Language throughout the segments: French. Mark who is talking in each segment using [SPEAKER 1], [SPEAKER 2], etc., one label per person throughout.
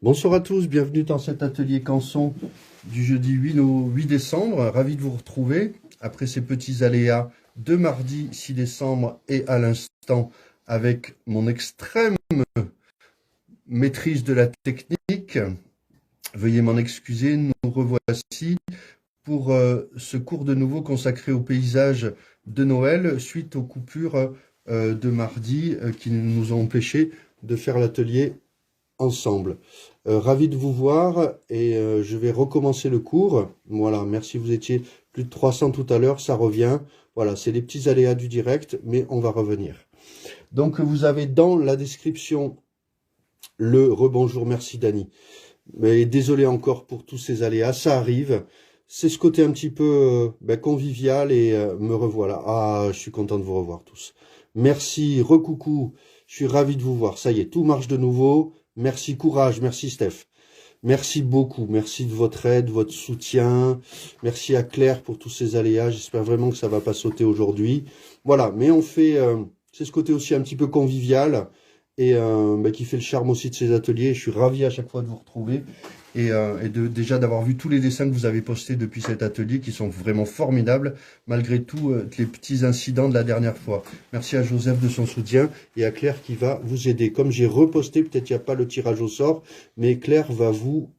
[SPEAKER 1] Bonsoir à tous, bienvenue dans cet atelier canson du jeudi 8 décembre. Ravi de vous retrouver après ces petits aléas de mardi 6 décembre et à l'instant avec mon extrême maîtrise de la technique. Veuillez m'en excuser, nous revoici pour ce cours de nouveau consacré au paysage de Noël suite aux coupures de mardi qui nous ont empêchés de faire l'atelier ensemble. Ravi de vous voir et je vais recommencer le cours. Voilà, merci, vous étiez plus de 300 tout à l'heure, ça revient. Voilà, c'est les petits aléas du direct, mais on va revenir. Donc vous avez dans la description le rebonjour, merci Dani. Mais désolé encore pour tous ces aléas, ça arrive. C'est ce côté un petit peu convivial et me revoilà. Ah, je suis content de vous revoir tous. Merci, recoucou, je suis ravi de vous voir. Ça y est, tout marche de nouveau. Merci, courage, merci Steph. Merci beaucoup, merci de votre aide, votre soutien. Merci à Claire pour tous ces aléas. J'espère vraiment que ça va pas sauter aujourd'hui. Voilà, mais on fait, c'est ce côté aussi un petit peu convivial et qui fait le charme aussi de ces ateliers. Je suis ravi à chaque fois de vous retrouver et déjà d'avoir vu tous les dessins que vous avez postés depuis cet atelier qui sont vraiment formidables malgré tout les petits incidents de la dernière fois. Merci à Joseph de son soutien et à Claire qui va vous aider. Comme j'ai reposté, peut-être il n'y a pas le tirage au sort, mais Claire va vous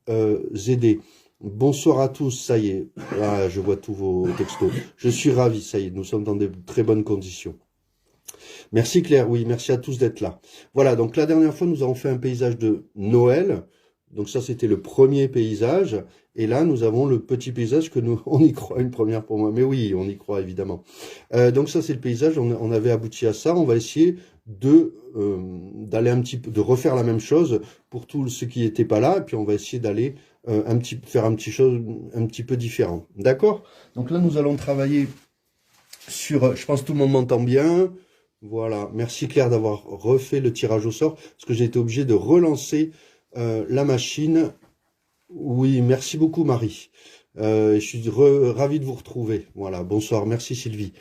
[SPEAKER 1] aider. Bonsoir à tous, ça y est. Ah, je vois tous vos textos. Je suis ravi, ça y est, nous sommes dans de très bonnes conditions. Merci Claire, oui, merci à tous d'être là. Voilà, donc la dernière fois, nous avons fait un paysage de Noël. Donc ça, c'était le premier paysage. Et là, nous avons le petit paysage que nous, on y croit, une première pour moi. Mais oui, on y croit, évidemment. Donc ça, c'est le paysage. On avait abouti à ça. On va essayer d'aller un petit peu, de refaire la même chose pour tous ceux qui n'étaient pas là. Et puis, on va essayer d'aller faire un petit peu différent. D'accord? Donc là, nous allons travailler sur, je pense que tout le monde m'entend bien. Voilà, merci Claire d'avoir refait le tirage au sort, parce que j'ai été obligé de relancer la machine. Oui, merci beaucoup Marie. Je suis ravi de vous retrouver. Voilà, bonsoir, merci Sylvie.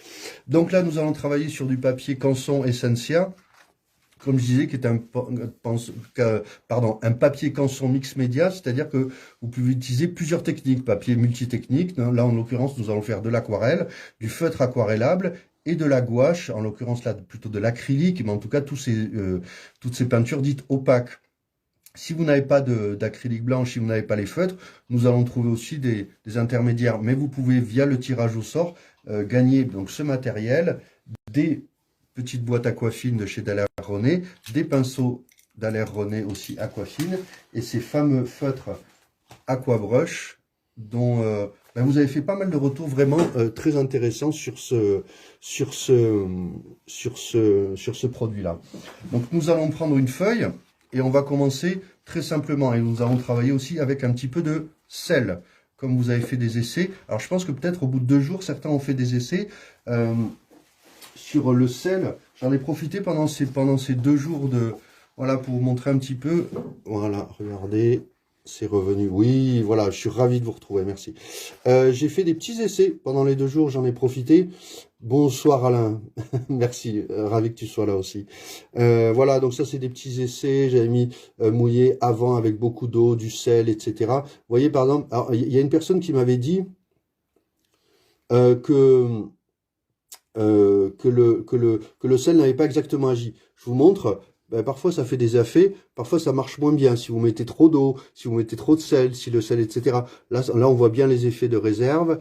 [SPEAKER 1] Donc là, nous allons travailler sur du papier Canson Essentia, comme je disais, qui est un papier Canson mix média, c'est-à-dire que vous pouvez utiliser plusieurs techniques, papier multitechnique. Là, en l'occurrence, nous allons faire de l'aquarelle, du feutre aquarellable, et de la gouache, en l'occurrence là plutôt de l'acrylique, mais en tout cas toutes ces peintures dites opaques. Si vous n'avez pas d'acrylique blanche, si vous n'avez pas les feutres, nous allons trouver aussi des intermédiaires, mais vous pouvez via le tirage au sort gagner donc ce matériel, des petites boîtes aquafines de chez Daler René, des pinceaux Daler René aussi aquafines, et ces fameux feutres aquabrush dont vous avez fait pas mal de retours vraiment très intéressants sur ce produit-là. Donc nous allons prendre une feuille et on va commencer très simplement. Et nous allons travailler aussi avec un petit peu de sel, comme vous avez fait des essais. Alors je pense que peut-être au bout de 2 jours, certains ont fait des essais sur le sel. J'en ai profité pendant ces 2 jours de... Voilà, pour vous montrer un petit peu. Voilà, regardez. C'est revenu. Oui, voilà, je suis ravi de vous retrouver, merci. J'ai fait des petits essais pendant les 2 jours, j'en ai profité. Bonsoir Alain, merci, ravi que tu sois là aussi. Voilà, donc ça c'est des petits essais, j'avais mis mouillé avant avec beaucoup d'eau, du sel, etc. Vous voyez, par exemple, il y a une personne qui m'avait dit que le sel n'avait pas exactement agi. Je vous montre. Parfois ça fait des effets, parfois ça marche moins bien. Si vous mettez trop d'eau, si vous mettez trop de sel, si le sel, etc. Là on voit bien les effets de réserve.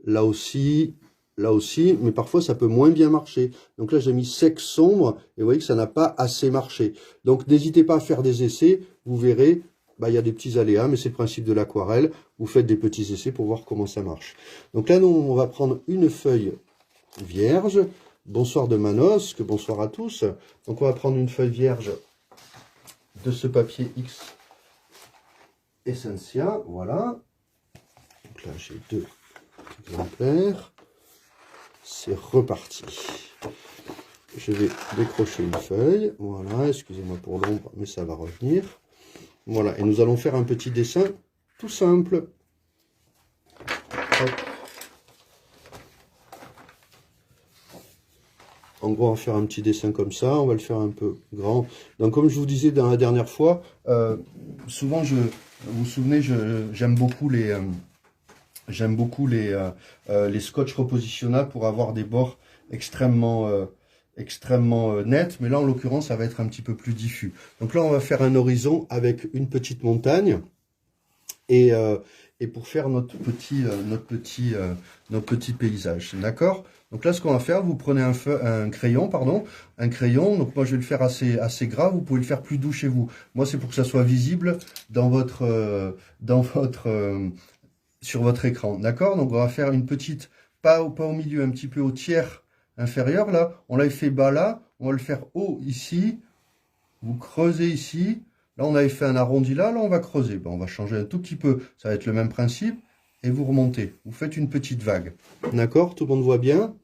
[SPEAKER 1] Là aussi, mais parfois ça peut moins bien marcher. Donc là j'ai mis sec sombre et vous voyez que ça n'a pas assez marché. Donc n'hésitez pas à faire des essais, vous verrez, il y a des petits aléas, mais c'est le principe de l'aquarelle. Vous faites des petits essais pour voir comment ça marche. Donc là nous on va prendre une feuille vierge. Bonsoir de Manosque, bonsoir à tous. Donc on va prendre une feuille vierge de ce papier X Essentia, voilà. Donc là j'ai 2 exemplaires. C'est reparti. Je vais décrocher une feuille, voilà, excusez-moi pour l'ombre, mais ça va revenir. Voilà, et nous allons faire un petit dessin tout simple. Hop. En gros, on va faire un petit dessin comme ça, on va le faire un peu grand. Donc, comme je vous disais dans la dernière fois, souvent, vous vous souvenez, j'aime beaucoup les scotch repositionnables pour avoir des bords extrêmement nets. Mais là, en l'occurrence, ça va être un petit peu plus diffus. Donc là, on va faire un horizon avec une petite montagne. Et pour faire notre petit paysage, d'accord? Donc là, ce qu'on va faire, vous prenez un crayon, pardon, un crayon. Donc moi, je vais le faire assez gras. Vous pouvez le faire plus doux chez vous. Moi, c'est pour que ça soit visible sur votre écran, d'accord? Donc on va faire une petite, pas au milieu, un petit peu au tiers inférieur là. On l'avait fait bas là, on va le faire haut ici. Vous creusez ici. Là, on avait fait un arrondi là, on va creuser. Ben, on va changer un tout petit peu. Ça va être le même principe. Et vous remontez. Vous faites une petite vague. D'accord? Tout le monde voit bien?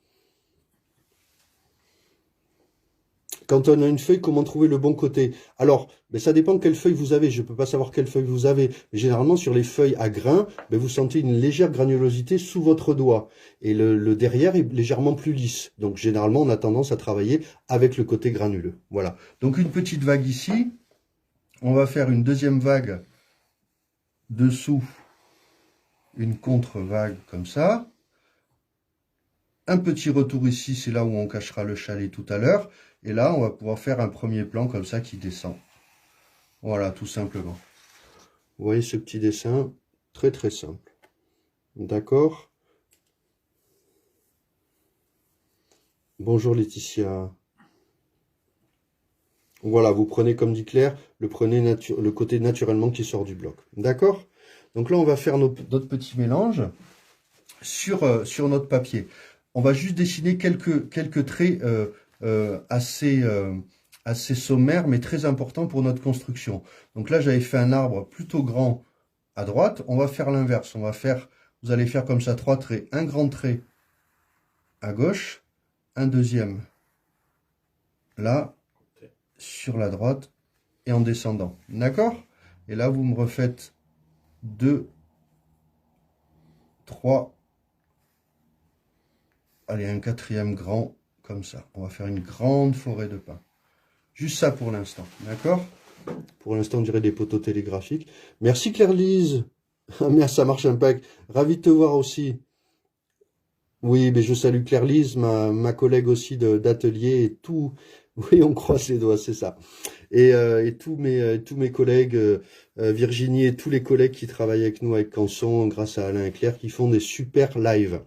[SPEAKER 1] Quand on a une feuille, comment trouver le bon côté? Alors, ben, ça dépend de quelle feuille vous avez. Je ne peux pas savoir quelle feuille vous avez. Mais généralement, sur les feuilles à grains, ben, vous sentez une légère granulosité sous votre doigt. Et le derrière est légèrement plus lisse. Donc, généralement, on a tendance à travailler avec le côté granuleux. Voilà. Donc, une petite vague ici. On va faire une deuxième vague dessous, une contre-vague comme ça. Un petit retour ici, c'est là où on cachera le chalet tout à l'heure. Et là, on va pouvoir faire un premier plan comme ça qui descend. Voilà, tout simplement. Vous voyez ce petit dessin, très très simple. D'accord? Bonjour Laetitia. Voilà, vous prenez, comme dit Claire, le côté naturellement qui sort du bloc. D'accord? Donc là, on va faire notre petit mélange sur notre papier. On va juste dessiner quelques traits assez sommaires, mais très importants pour notre construction. Donc là, j'avais fait un arbre plutôt grand à droite. On va faire l'inverse. Vous allez faire comme ça 3 traits. Un grand trait à gauche, un deuxième là, sur la droite, et en descendant. D'accord? Et là, vous me refaites 2, 3, allez, un quatrième grand, comme ça. On va faire une grande forêt de pins. Juste ça pour l'instant, d'accord? Pour l'instant, on dirait des poteaux télégraphiques. Merci Claire-Lise. Merci, ça marche un pack. Ravi de te voir aussi. Oui, mais je salue Claire-Lise, ma collègue aussi d'atelier et tout. Oui, on croise les doigts, c'est ça. Et tous mes collègues, Virginie et tous les collègues qui travaillent avec nous avec Canson, grâce à Alain et Claire, qui font des super lives.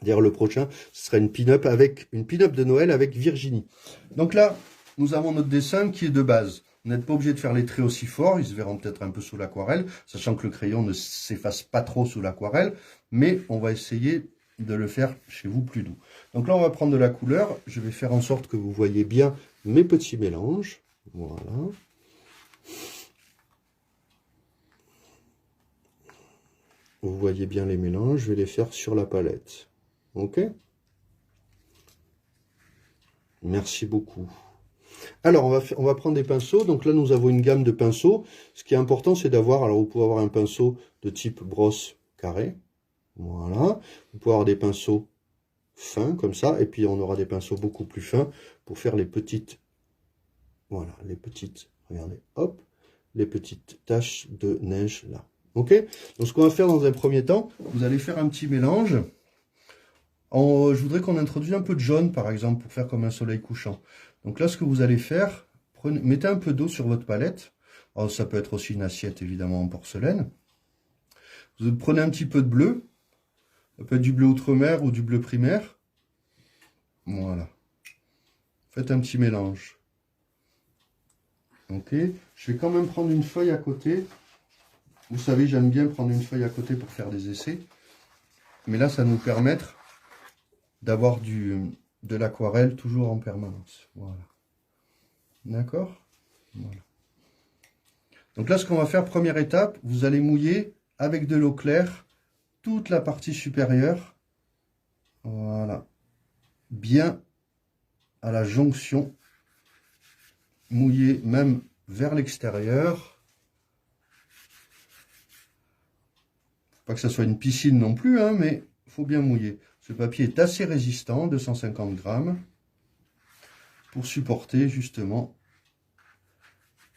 [SPEAKER 1] D'ailleurs, le prochain, ce sera une pin-up de Noël avec Virginie. Donc là, nous avons notre dessin qui est de base. Vous n'êtes pas obligé de faire les traits aussi forts, ils se verront peut-être un peu sous l'aquarelle, sachant que le crayon ne s'efface pas trop sous l'aquarelle, mais on va essayer de le faire chez vous plus doux. Donc là, on va prendre de la couleur. Je vais faire en sorte que vous voyez bien mes petits mélanges. Voilà. Vous voyez bien les mélanges, je vais les faire sur la palette. Ok? Merci beaucoup. Alors, on va prendre des pinceaux. Donc là, nous avons une gamme de pinceaux. Ce qui est important, c'est d'avoir, alors vous pouvez avoir un pinceau de type brosse carré. Voilà. Vous pouvez avoir des pinceaux fins, comme ça. Et puis, on aura des pinceaux beaucoup plus fins pour faire les petites, voilà, les petites, regardez, hop, les petites taches de neige là. Ok? Donc, ce qu'on va faire dans un premier temps, vous allez faire un petit mélange. Je voudrais qu'on introduise un peu de jaune, par exemple, pour faire comme un soleil couchant. Donc là, ce que vous allez faire, mettez un peu d'eau sur votre palette. Alors, ça peut être aussi une assiette, évidemment, en porcelaine. Vous prenez un petit peu de bleu. Ça peut être du bleu outre-mer ou du bleu primaire. Voilà. Faites un petit mélange. Ok. Je vais quand même prendre une feuille à côté. Vous savez, j'aime bien prendre une feuille à côté pour faire des essais. Mais là, ça va nous permettre d'avoir de l'aquarelle toujours en permanence. Voilà. D'accord? Voilà. Donc là, ce qu'on va faire, première étape, vous allez mouiller avec de l'eau claire toute la partie supérieure. Voilà. Bien à la jonction. Mouiller même vers l'extérieur. Pas que ça soit une piscine non plus, hein, mais il faut bien mouiller. Ce papier est assez résistant, 250 grammes. pour supporter justement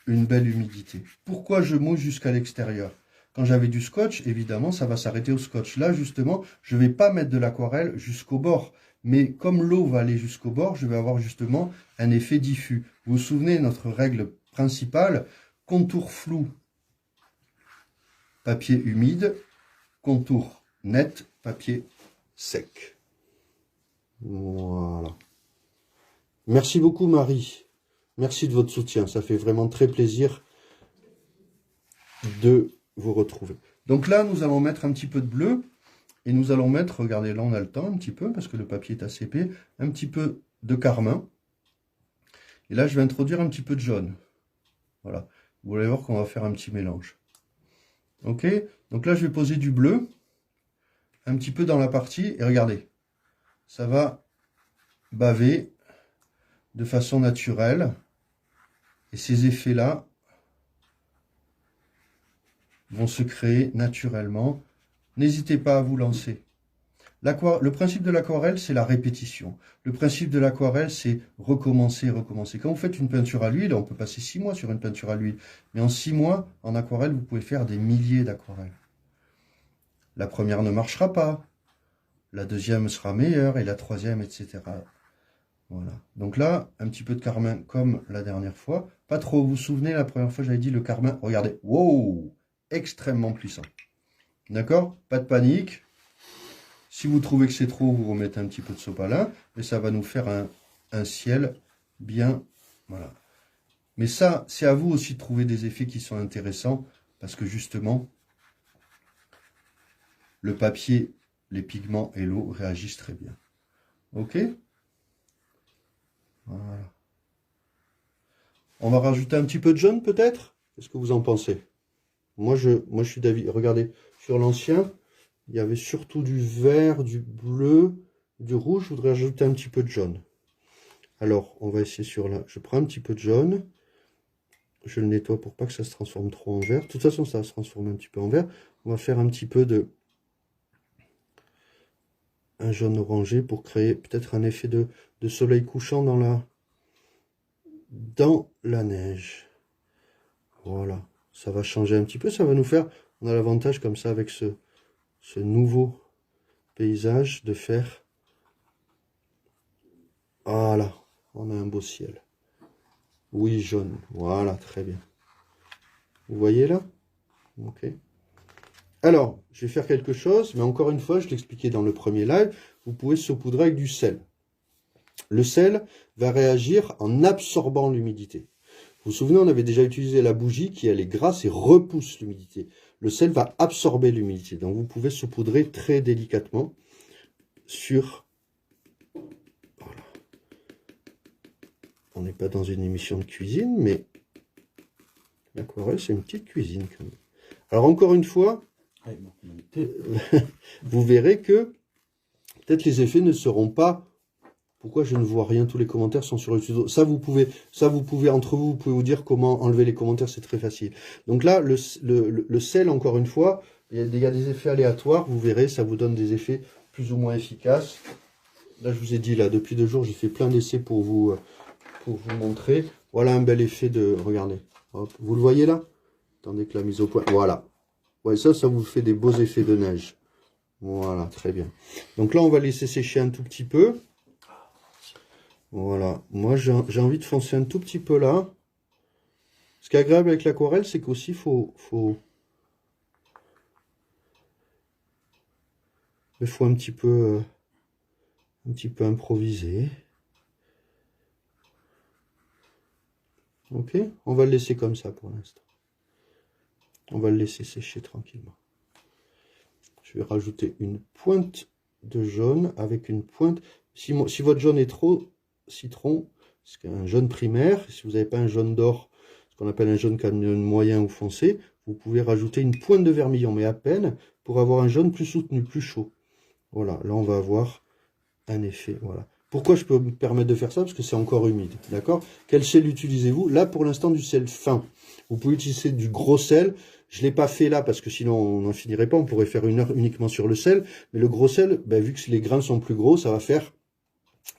[SPEAKER 1] une belle humidité. Pourquoi je mouille jusqu'à l'extérieur? Quand j'avais du scotch, évidemment, ça va s'arrêter au scotch. Là, justement, je ne vais pas mettre de l'aquarelle jusqu'au bord. Mais comme l'eau va aller jusqu'au bord, je vais avoir justement un effet diffus. Vous vous souvenez, notre règle principale, contour flou, papier humide, contour net, papier sec. Voilà. Merci beaucoup, Marie. Merci de votre soutien. Ça fait vraiment très plaisir de vous retrouver. Donc là, nous allons mettre un petit peu de bleu. Et nous allons mettre, regardez, là on a le temps un petit peu, parce que le papier est assez épais, un petit peu de carmin. Et là, je vais introduire un petit peu de jaune. Voilà. Vous allez voir qu'on va faire un petit mélange. Ok? Donc là, je vais poser du bleu, un petit peu dans la partie, et regardez, ça va baver de façon naturelle. Et ces effets-là vont se créer naturellement. N'hésitez pas à vous lancer. Le principe de l'aquarelle, c'est la répétition. Le principe de l'aquarelle, c'est recommencer, recommencer. Quand vous faites une peinture à l'huile, on peut passer 6 mois sur une peinture à l'huile. Mais en 6 mois, en aquarelle, vous pouvez faire des milliers d'aquarelles. La première ne marchera pas. La deuxième sera meilleure et la troisième, etc. Voilà. Donc là, un petit peu de carmin comme la dernière fois. Pas trop, vous vous souvenez, la première fois, j'avais dit le carmin. Regardez, wow, extrêmement puissant. D'accord? Pas de panique. Si vous trouvez que c'est trop, vous remettez un petit peu de sopalin. Et ça va nous faire un ciel bien... Voilà. Mais ça, c'est à vous aussi de trouver des effets qui sont intéressants. Parce que justement, le papier, les pigments et l'eau réagissent très bien. Ok? Voilà. On va rajouter un petit peu de jaune peut-être? Qu'est-ce que vous en pensez? Moi, je suis d'avis. Regardez, sur l'ancien, il y avait surtout du vert, du bleu, du rouge. Je voudrais ajouter un petit peu de jaune. Alors, on va essayer sur là. Je prends un petit peu de jaune. Je le nettoie pour pas que ça se transforme trop en vert. De toute façon, ça va se transformer un petit peu en vert. On va faire un petit peu de... un jaune orangé pour créer peut-être un effet de soleil couchant dans la neige. Voilà. Ça va changer un petit peu. Ça va nous faire... On a l'avantage comme ça avec ce nouveau paysage de faire... Voilà. On a un beau ciel. Oui, jaune. Voilà, très bien. Vous voyez là? Ok. Alors, je vais faire quelque chose, mais encore une fois, je l'expliquais dans le premier live, vous pouvez saupoudrer avec du sel. Le sel va réagir en absorbant l'humidité. Vous vous souvenez, on avait déjà utilisé la bougie qui, elle est grasse et repousse l'humidité. Le sel va absorber l'humidité. Donc, vous pouvez saupoudrer très délicatement sur... Voilà. On n'est pas dans une émission de cuisine, mais l'aquarelle, c'est une petite cuisine quand même. Alors, encore une fois, vous verrez que peut-être les effets ne seront pas... Pourquoi je ne vois rien? Tous les commentaires sont sur le tuto. Ça, vous pouvez entre vous, vous pouvez vous dire comment enlever les commentaires, c'est très facile. Donc là, le sel, encore une fois, il y a des effets aléatoires. Vous verrez, ça vous donne des effets plus ou moins efficaces. Là, je vous ai dit, là, depuis 2 jours, j'ai fait plein d'essais pour vous montrer. Voilà un bel effet de... Regardez. Hop, vous le voyez là? Attendez que la mise au point... Voilà. Ouais, ça vous fait des beaux effets de neige. Voilà, très bien. Donc là, on va laisser sécher un tout petit peu. Voilà. Moi, j'ai envie de foncer un tout petit peu là. Ce qui est agréable avec l'aquarelle, c'est qu'aussi, il faut un petit peu improviser. Ok, on va le laisser comme ça pour l'instant. On va le laisser sécher tranquillement. Je vais rajouter une pointe de jaune avec une pointe. Si votre jaune est trop citron, c'est un jaune primaire. Si vous n'avez pas un jaune d'or, ce qu'on appelle un jaune moyen ou foncé, vous pouvez rajouter une pointe de vermillon, mais à peine, pour avoir un jaune plus soutenu, plus chaud. Voilà, là on va avoir un effet. Voilà. Pourquoi je peux me permettre de faire ça? Parce que c'est encore humide. D'accord? Quel sel utilisez-vous? Là, pour l'instant, du sel fin. Vous pouvez utiliser du gros sel. Je ne l'ai pas fait là parce que sinon on n'en finirait pas. On pourrait faire 1 heure uniquement sur le sel. Mais le gros sel, ben, vu que les grains sont plus gros, ça va faire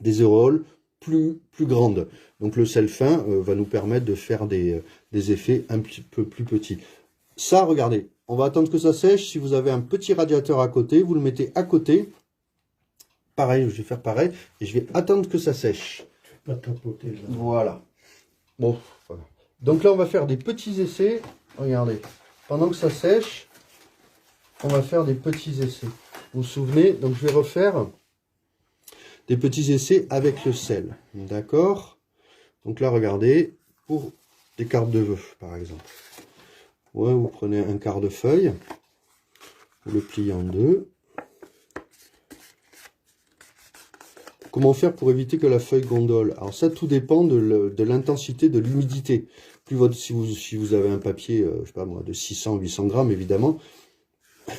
[SPEAKER 1] des auréoles plus grande. Donc le sel fin va nous permettre de faire des effets un petit peu plus petits. Ça, regardez, on va attendre que ça sèche. Si vous avez un petit radiateur à côté, vous le mettez à côté. Pareil, je vais faire pareil. Et je vais attendre que ça sèche.
[SPEAKER 2] Pas tapoter là.
[SPEAKER 1] Voilà. Bon, voilà. Donc là, on va faire des petits essais. Regardez, pendant que ça sèche, on va faire des petits essais. Vous vous souvenez? Donc je vais refaire des petits essais avec le sel. D'accord? Donc là, regardez, pour des cartes de vœux, par exemple. Ouais, vous prenez un quart de feuille, vous le pliez en deux. Comment faire pour éviter que la feuille gondole? Alors ça, tout dépend de l'intensité de l'humidité. Si vous avez un papier, je sais pas moi, de 600-800 grammes, évidemment,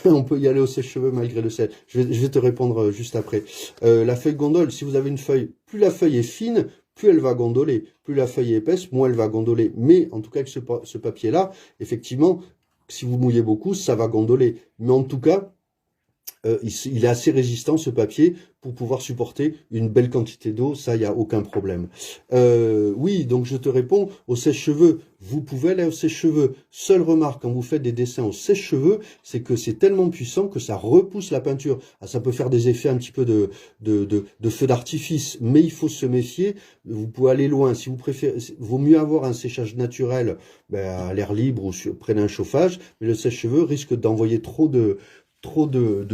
[SPEAKER 1] on peut y aller au sèche-cheveux malgré le sel. Je vais te répondre juste après. La feuille gondole, si vous avez une feuille, plus la feuille est fine, plus elle va gondoler. Plus la feuille est épaisse, moins elle va gondoler. Mais en tout cas, avec ce papier-là, effectivement, si vous mouillez beaucoup, ça va gondoler. Mais en tout cas, il est assez résistant, ce papier, pour pouvoir supporter une belle quantité d'eau. Ça, il n'y a aucun problème. Oui, donc je te réponds, au sèche-cheveux, vous pouvez aller au sèche-cheveux. Seule remarque, quand vous faites des dessins au sèche-cheveux, c'est que c'est tellement puissant que ça repousse la peinture. Ah, ça peut faire des effets un petit peu de feu d'artifice, mais il faut se méfier. Vous pouvez aller loin. Si vous préférez, vaut mieux avoir un séchage naturel à l'air libre ou près d'un chauffage, mais le sèche-cheveux risque d'envoyer trop de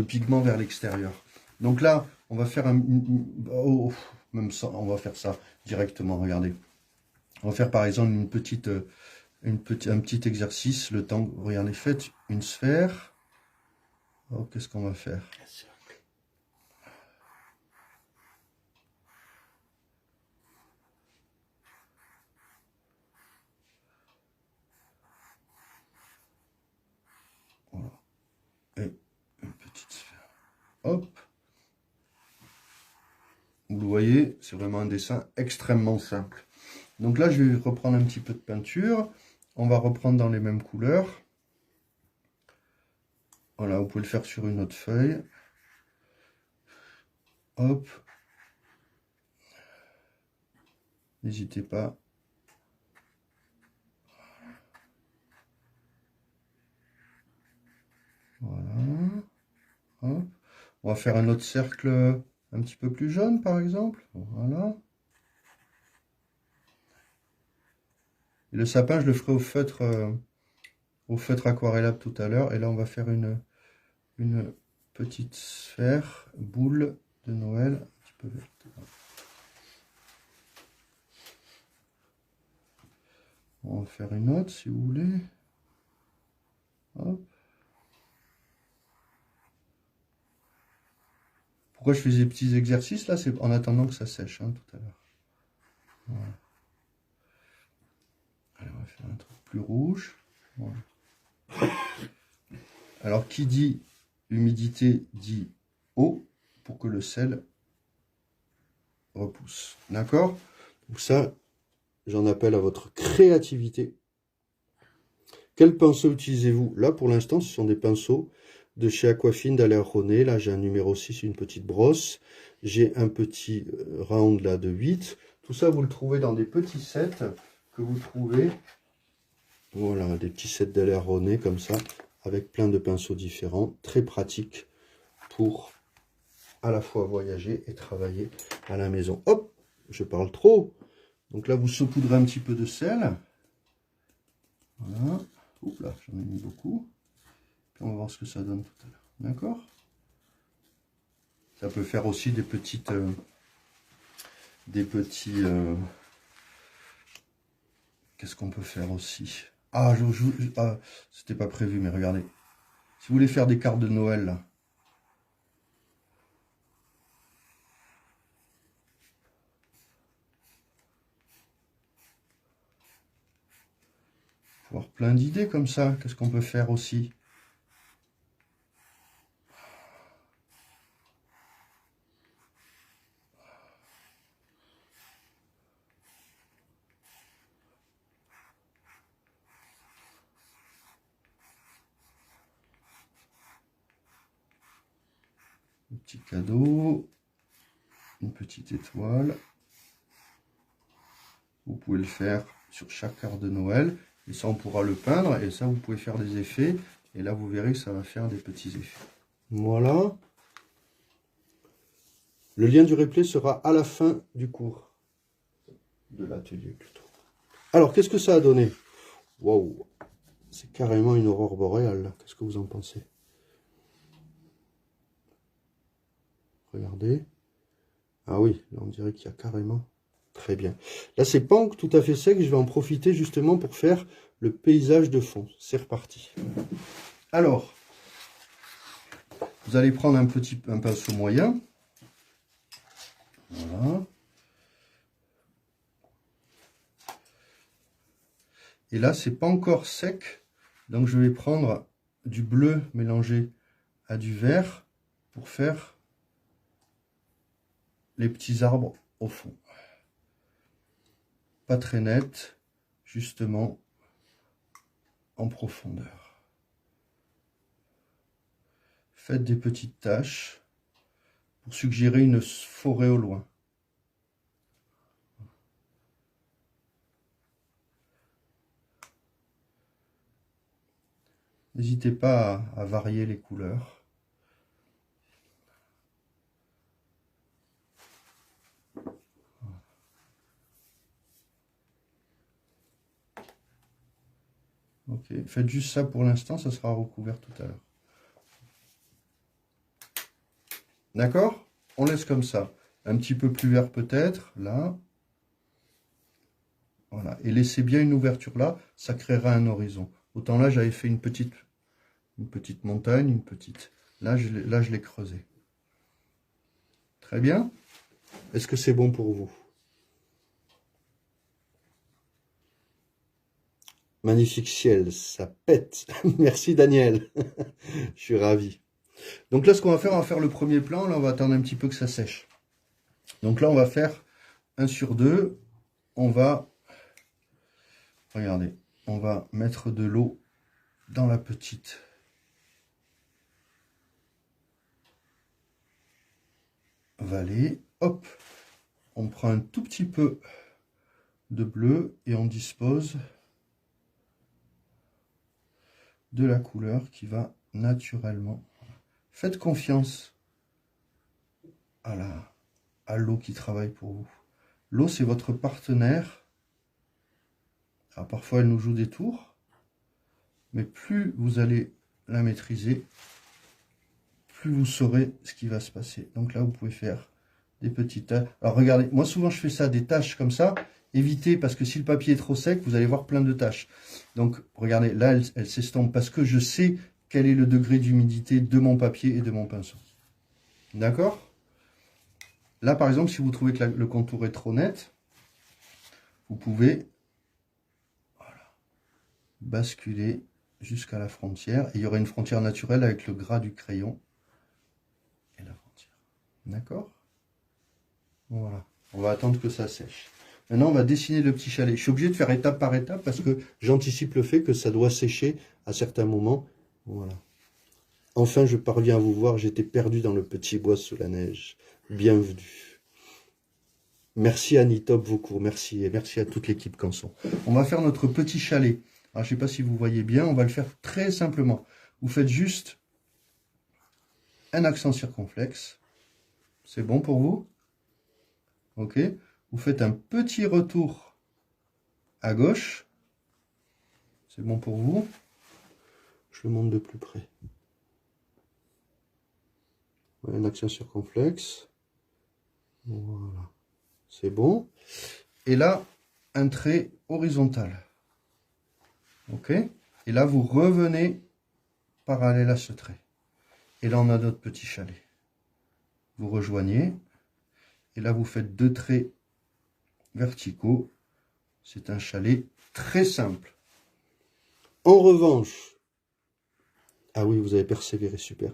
[SPEAKER 1] pigments vers l'extérieur. Donc là, on va faire même ça, on va faire ça directement, regardez. On va faire par exemple un petit exercice, le temps, regardez, faites une sphère. Oh, qu'est-ce qu'on va faire? Voilà. Et une petite sphère. Hop. Vous le voyez, c'est vraiment un dessin extrêmement simple. Donc là, je vais reprendre un petit peu de peinture. On va reprendre dans les mêmes couleurs. Voilà, vous pouvez le faire sur une autre feuille. Hop. N'hésitez pas. Voilà. Hop. On va faire un autre cercle un petit peu plus jaune, par exemple. Voilà. Et le sapin, je le ferai au feutre aquarellable tout à l'heure. Et là, on va faire une petite sphère, boule de Noël, un petit peu verte. On va faire une autre, si vous voulez. Hop. Pourquoi je fais des petits exercices là? C'est en attendant que ça sèche, hein, tout à l'heure. Voilà. Allez, on va faire un truc plus rouge. Voilà. Alors, qui dit humidité dit eau pour que le sel repousse. D'accord? Donc ça, j'en appelle à votre créativité. Quel pinceau utilisez-vous? Là, pour l'instant, ce sont des pinceaux de chez Aquafine d'Alain René. Là, j'ai un numéro 6, une petite brosse. J'ai un petit round là de 8. Tout ça, vous le trouvez dans des petits sets que vous trouvez. Voilà, des petits sets d'Alain René comme ça, avec plein de pinceaux différents. Très pratique pour à la fois voyager et travailler à la maison. Hop, je parle trop. Donc là, vous saupoudrez un petit peu de sel. Voilà. Oups là, j'en ai mis beaucoup. Puis on va voir ce que ça donne tout à l'heure. D'accord? Ça peut faire aussi des petits... Qu'est-ce qu'on peut faire aussi? Ah, c'était pas prévu, mais regardez. Si vous voulez faire des cartes de Noël, là. Faut avoir plein d'idées comme ça. Qu'est-ce qu'on peut faire aussi? Un petit cadeau. Une petite étoile. pouvez le faire sur chaque carte de Noël. Et ça, on pourra le peindre. Et ça, vous pouvez faire des effets. Et là, vous verrez que ça va faire des petits effets. Voilà. Le lien du replay sera à la fin du cours. De l'atelier, plutôt. Alors, qu'est-ce que ça a donné? Waouh! C'est carrément une aurore boréale. Qu'est-ce que vous en pensez? Regardez. Ah oui, là, on dirait qu'il y a carrément... Très bien. Là, c'est pas tout à fait sec. Je vais en profiter justement pour faire le paysage de fond. C'est reparti. Alors, vous allez prendre un pinceau moyen. Voilà. Et là, c'est pas encore sec. Donc, je vais prendre du bleu mélangé à du vert pour faire les petits arbres au fond. Pas très net, justement en profondeur. Faites des petites taches pour suggérer une forêt au loin. N'hésitez pas à varier les couleurs. Ok, faites juste ça pour l'instant, ça sera recouvert tout à l'heure. D'accord? On laisse comme ça. Un petit peu plus vert peut-être, là. Voilà, et laissez bien une ouverture là, ça créera un horizon. Autant là, j'avais fait une petite montagne, une petite... Là, je l'ai creusé. Très bien. Est-ce que c'est bon pour vous? Magnifique ciel, ça pète. Merci Daniel. Je suis ravi. Donc là, ce qu'on va faire, on va faire le premier plan. Là, on va attendre un petit peu que ça sèche. Donc là, on va faire 1 sur 2. On va... Regardez, on va mettre de l'eau dans la petite... vallée. Hop, on prend un tout petit peu de bleu et on dispose de la couleur qui va naturellement. Faites confiance à l'eau qui travaille pour vous. L'eau, c'est votre partenaire. Alors, parfois, elle nous joue des tours, mais plus vous allez la maîtriser, plus vous saurez ce qui va se passer. Donc là, vous pouvez faire des petites taches. Alors regardez, moi souvent je fais ça, des taches comme ça. Évitez, parce que si le papier est trop sec, vous allez voir plein de taches. Donc regardez, là elle s'estompe parce que je sais quel est le degré d'humidité de mon papier et de mon pinceau. D'accord? Là par exemple, si vous trouvez que le contour est trop net, vous pouvez basculer jusqu'à la frontière. Et il y aura une frontière naturelle avec le gras du crayon et la frontière. D'accord? Voilà, on va attendre que ça sèche. Maintenant, on va dessiner le petit chalet. Je suis obligé de faire étape par étape parce que j'anticipe le fait que ça doit sécher à certains moments. Voilà. Enfin, je parviens à vous voir. J'étais perdu dans le petit bois sous la neige. Bienvenue. Merci Annie, top vos cours. Merci et merci à toute l'équipe Canson. On va faire notre petit chalet. Alors, je ne sais pas si vous voyez bien. On va le faire très simplement. Vous faites juste un accent circonflexe. C'est bon pour vous? Ok, vous faites un petit retour à gauche. C'est bon pour vous? Je le monte de plus près. Un accent circonflexe. Voilà. C'est bon. Et là, un trait horizontal. Ok? Et là, vous revenez parallèle à ce trait. Et là, on a notre petit chalet. Vous rejoignez. Et là, vous faites 2 traits verticaux. C'est un chalet très simple. En revanche, ah oui, vous avez persévéré, super.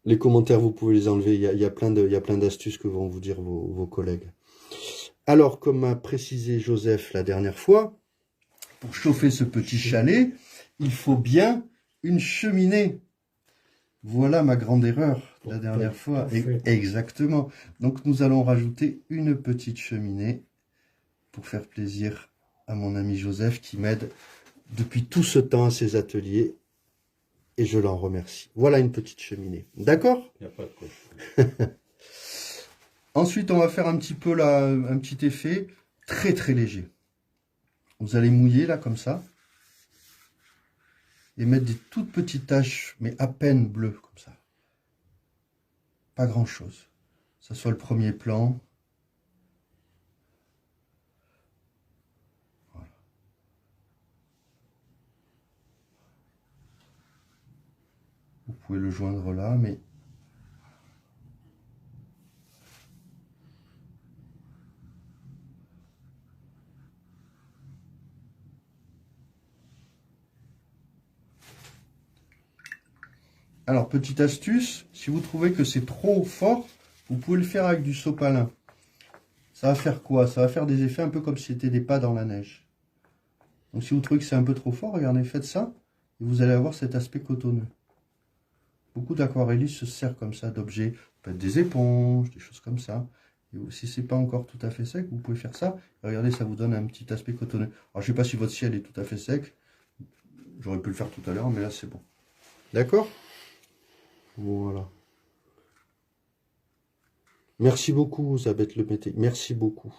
[SPEAKER 1] Les commentaires, vous pouvez les enlever. Il y a plein d'astuces que vont vous dire vos collègues. Alors, comme a précisé Joseph la dernière fois, pour chauffer ce petit chalet, il faut bien une cheminée. Voilà ma grande erreur. la dernière fois. Exactement. Donc nous allons rajouter une petite cheminée pour faire plaisir à mon ami Joseph qui m'aide depuis tout ce temps à ses ateliers. Et je l'en remercie. Voilà une petite cheminée. D'accord?
[SPEAKER 2] Il n'y a pas de quoi.
[SPEAKER 1] Ensuite, on va faire un petit peu là, un petit effet très très léger. Vous allez mouiller là comme ça. Et mettre des toutes petites taches, mais à peine bleues comme ça. Pas grand chose. Ça soit le premier plan. Voilà. Vous pouvez le joindre là, mais alors, petite astuce, si vous trouvez que c'est trop fort, vous pouvez le faire avec du sopalin. Ça va faire quoi? Ça va faire des effets un peu comme si c'était des pas dans la neige. Donc si vous trouvez que c'est un peu trop fort, regardez, faites ça, et vous allez avoir cet aspect cotonneux. Beaucoup d'aquarellistes se servent comme ça d'objets, peut-être des éponges, des choses comme ça. Et si c'est pas encore tout à fait sec, vous pouvez faire ça. Et regardez, ça vous donne un petit aspect cotonneux. Alors je sais pas si votre ciel est tout à fait sec. J'aurais pu le faire tout à l'heure, mais là c'est bon. D'accord? Voilà. Merci beaucoup, Zabeth Le Mété. Merci beaucoup.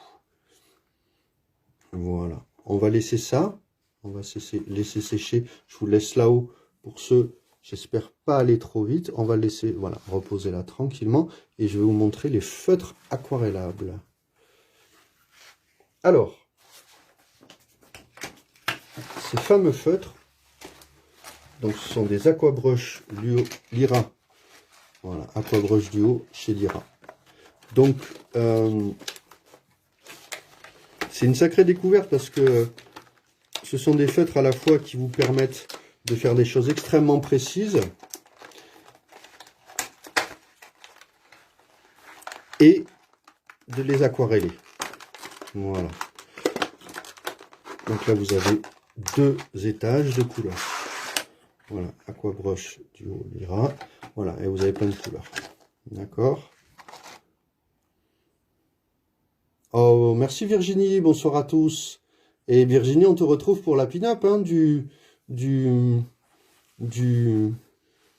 [SPEAKER 1] Voilà. On va laisser ça. On va laisser sécher. Je vous laisse là-haut pour ceux, j'espère pas aller trop vite. On va laisser, voilà, reposer là tranquillement. Et je vais vous montrer les feutres aquarellables. Alors, ces fameux feutres, donc ce sont des Aquabrush Lyra. Voilà, Aquabrush Duo chez Lyra. Donc, c'est une sacrée découverte parce que ce sont des feutres à la fois qui vous permettent de faire des choses extrêmement précises et de les aquareller. Voilà. Donc là, vous avez deux étages de couleurs. Voilà, Aquabrush Duo Lyra. Voilà, et vous avez plein de couleurs. D'accord. Oh, merci Virginie, bonsoir à tous. Et Virginie, on te retrouve pour la pin-up hein, de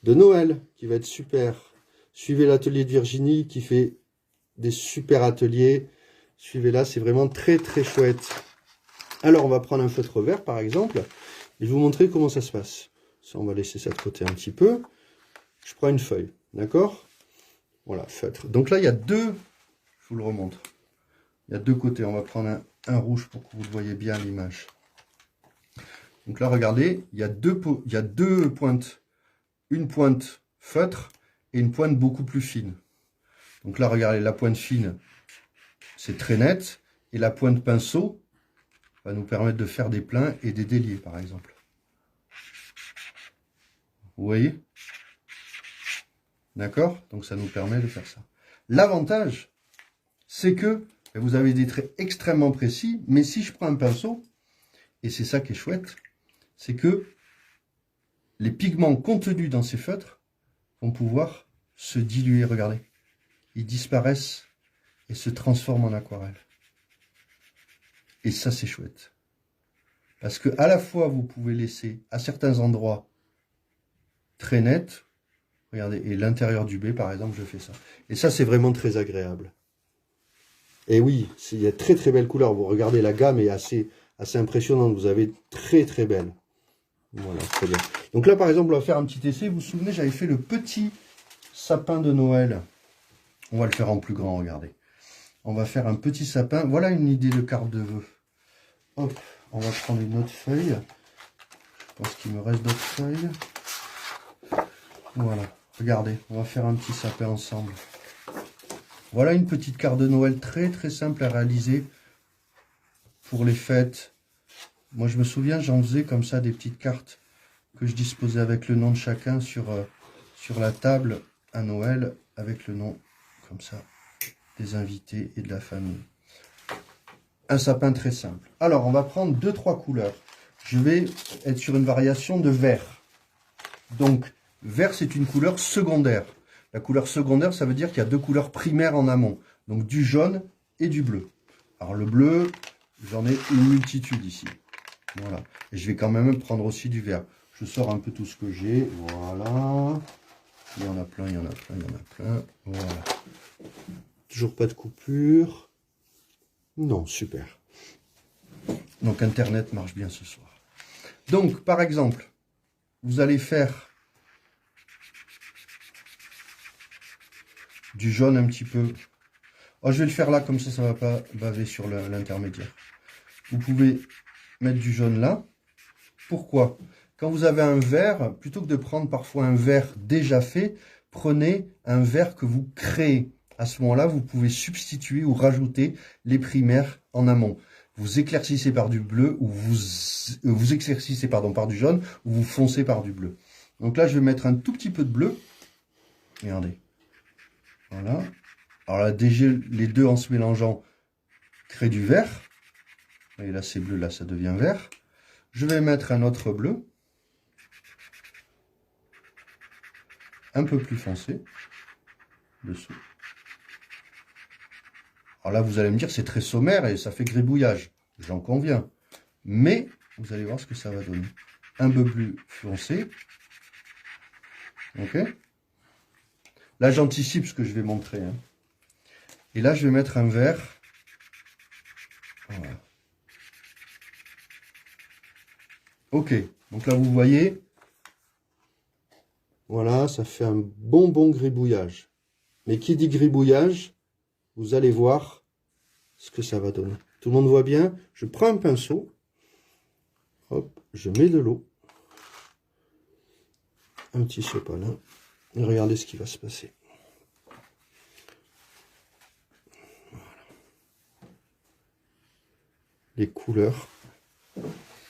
[SPEAKER 1] Noël, qui va être super. Suivez l'atelier de Virginie, qui fait des super ateliers. Suivez-la, c'est vraiment très très chouette. Alors, on va prendre un feutre vert, par exemple, et je vais vous montrer comment ça se passe. Ça, on va laisser ça de côté un petit peu. Je prends une feuille, d'accord? Voilà, feutre. Donc là, il y a deux, je vous le remontre. Il y a deux côtés. On va prendre un rouge pour que vous le voyez bien à l'image. Donc là, regardez, il y a deux pointes. Une pointe feutre et une pointe beaucoup plus fine. Donc là, regardez, la pointe fine, c'est très net. Et la pointe pinceau va nous permettre de faire des pleins et des déliés, par exemple. Vous voyez? D'accord? Donc ça nous permet de faire ça. L'avantage, c'est que vous avez des traits extrêmement précis, mais si je prends un pinceau, et c'est ça qui est chouette, c'est que les pigments contenus dans ces feutres vont pouvoir se diluer, regardez. Ils disparaissent et se transforment en aquarelle. Et ça, c'est chouette. Parce que à la fois, vous pouvez laisser à certains endroits très net, regardez, et l'intérieur du B, par exemple, je fais ça. Et ça, c'est vraiment très agréable. Et oui, il y a très très belles couleurs. Vous regardez, la gamme est assez impressionnante. Vous avez très très belle. Voilà, très bien. Donc là, par exemple, on va faire un petit essai. Vous vous souvenez, j'avais fait le petit sapin de Noël. On va le faire en plus grand, regardez. On va faire un petit sapin. Voilà une idée de carte de vœux. Hop, on va prendre une autre feuille. Je pense qu'il me reste d'autres feuilles. Voilà, regardez, on va faire un petit sapin ensemble. Voilà une petite carte de Noël très très simple à réaliser pour les fêtes. Moi je me souviens, j'en faisais comme ça des petites cartes que je disposais avec le nom de chacun sur la table à Noël, avec le nom comme ça des invités et de la famille. Un sapin très simple. Alors on va prendre 2-3 couleurs. Je vais être sur une variation de vert. Donc vert c'est une couleur secondaire. La couleur secondaire, ça veut dire qu'il y a deux couleurs primaires en amont. Donc du jaune et du bleu. Alors le bleu, j'en ai une multitude ici. Voilà. Et je vais quand même prendre aussi du vert. Je sors un peu tout ce que j'ai. Voilà. Il y en a plein, il y en a plein, il y en a plein. Voilà. Toujours pas de coupure. Non, super. Donc Internet marche bien ce soir. Donc, par exemple, vous allez faire du jaune un petit peu. Oh, je vais le faire là, comme ça ne va pas baver sur l'intermédiaire. Vous pouvez mettre du jaune là. Pourquoi? Quand vous avez un vert, plutôt que de prendre parfois un vert déjà fait, prenez un vert que vous créez. À ce moment-là, vous pouvez substituer ou rajouter les primaires en amont. Vous éclaircissez par du bleu ou vous éclaircissez pardon, par du jaune ou vous foncez par du bleu. Donc là, je vais mettre un tout petit peu de bleu. Regardez. Voilà. Alors là, déjà, les deux en se mélangeant créent du vert. Et là, c'est bleu, là, ça devient vert. Je vais mettre un autre bleu. Un peu plus foncé. Dessous. Alors là, vous allez me dire, c'est très sommaire et ça fait gribouillage. J'en conviens. Mais, vous allez voir ce que ça va donner. Un peu plus foncé. Ok? Là, j'anticipe ce que je vais montrer. Hein. Et là, je vais mettre un vert. Voilà. Ok. Donc là, vous voyez. Voilà, ça fait un bon gribouillage. Mais qui dit gribouillage, vous allez voir ce que ça va donner. Tout le monde voit bien. Je prends un pinceau. Hop, je mets de l'eau. Un petit sopalin. Et regardez ce qui va se passer. Voilà. Les couleurs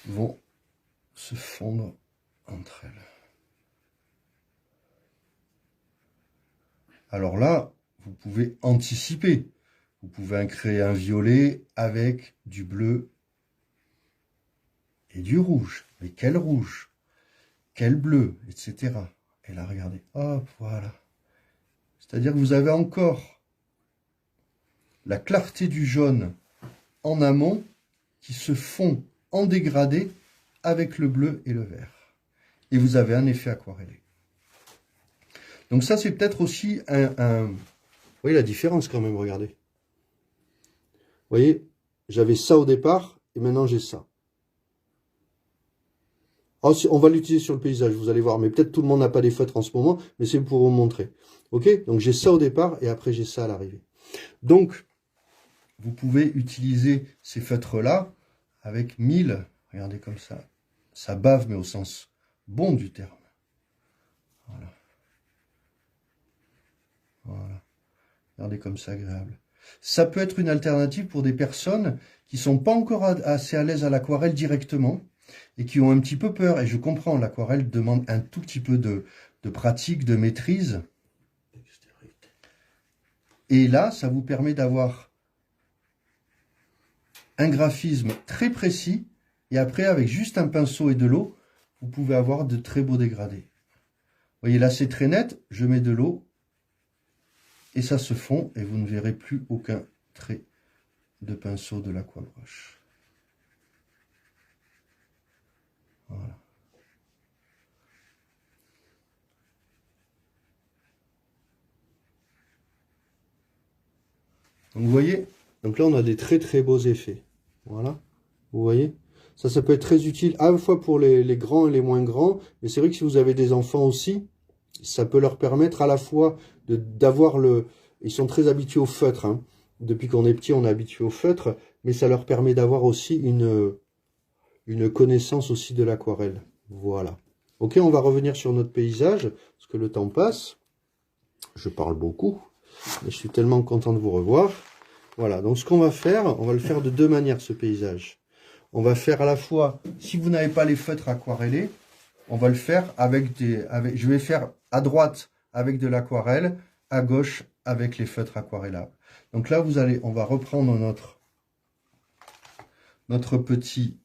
[SPEAKER 1] vont se fondre entre elles. Alors là, vous pouvez anticiper. Vous pouvez créer un violet avec du bleu et du rouge. Mais quel rouge? Quel bleu? Etc. Et là, regardez. Hop, voilà. C'est-à-dire que vous avez encore la clarté du jaune en amont qui se fond en dégradé avec le bleu et le vert. Et vous avez un effet aquarellé. Donc ça, c'est peut-être aussi Vous voyez la différence quand même, regardez. Vous voyez, j'avais ça au départ, et maintenant j'ai ça. Oh, on va l'utiliser sur le paysage, vous allez voir. Mais peut-être tout le monde n'a pas des feutres en ce moment, mais c'est pour vous montrer. Ok? Donc j'ai ça au départ, et après j'ai ça à l'arrivée. Donc, vous pouvez utiliser ces feutres-là avec 1000. Regardez comme ça. Ça bave, mais au sens bon du terme. Voilà. Voilà. Regardez comme c'est agréable. Ça peut être une alternative pour des personnes qui sont pas encore assez à l'aise à l'aquarelle directement et qui ont un petit peu peur. Et je comprends, l'aquarelle demande un tout petit peu de pratique, de maîtrise. Et là, ça vous permet d'avoir un graphisme très précis. Et après, avec juste un pinceau et de l'eau, vous pouvez avoir de très beaux dégradés. Vous voyez, là, c'est très net. Je mets de l'eau. Et ça se fond et vous ne verrez plus aucun trait de pinceau de l'aquabrush. Voilà. Donc vous voyez, donc là on a des très beaux effets. Voilà, vous voyez. Ça peut être très utile à la fois pour les grands et les moins grands. Mais c'est vrai que si vous avez des enfants aussi, ça peut leur permettre à la fois d'avoir le... Ils sont très habitués au feutre. Hein. Depuis qu'on est petit, on est habitué au feutre. Mais ça leur permet d'avoir aussi une connaissance aussi de l'aquarelle. Voilà. Ok, on va revenir sur notre paysage, parce que le temps passe. Je parle beaucoup, mais je suis tellement content de vous revoir. Voilà, donc ce qu'on va faire, on va le faire de deux manières, ce paysage. On va faire à la fois, si vous n'avez pas les feutres aquarellés, on va le faire je vais faire à droite avec de l'aquarelle, à gauche avec les feutres aquarellables. Donc là, on va reprendre notre petit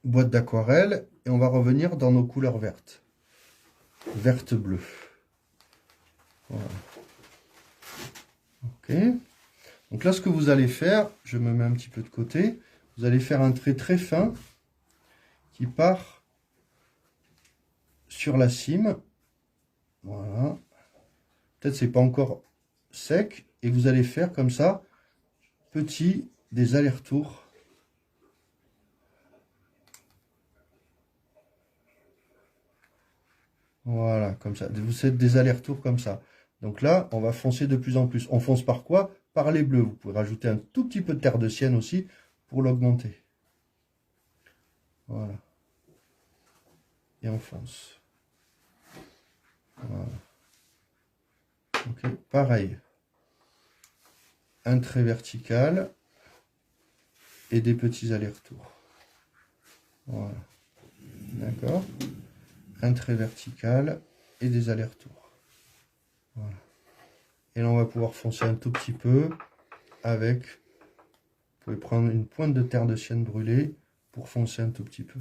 [SPEAKER 1] boîte d'aquarelle et on va revenir dans nos couleurs vertes. Verte-bleu. Voilà. Ok. Donc là, ce que vous allez faire, je me mets un petit peu de côté, vous allez faire un trait très fin qui part sur la cime. Voilà. Peut-être c'est pas encore sec. Et vous allez faire comme ça, petit, des allers-retours. Voilà, comme ça. Vous faites des allers-retours comme ça. Donc là, on va foncer de plus en plus. On fonce par quoi? Par les bleus. Vous pouvez rajouter un tout petit peu de terre de sienne aussi pour l'augmenter. Voilà. Et on fonce. Voilà. Ok, pareil. Un trait vertical et des petits allers-retours. Voilà. D'accord. Un trait vertical et des allers-retours. Voilà. Et là, on va pouvoir foncer un tout petit peu avec... Vous pouvez prendre une pointe de terre de sienne brûlée pour foncer un tout petit peu.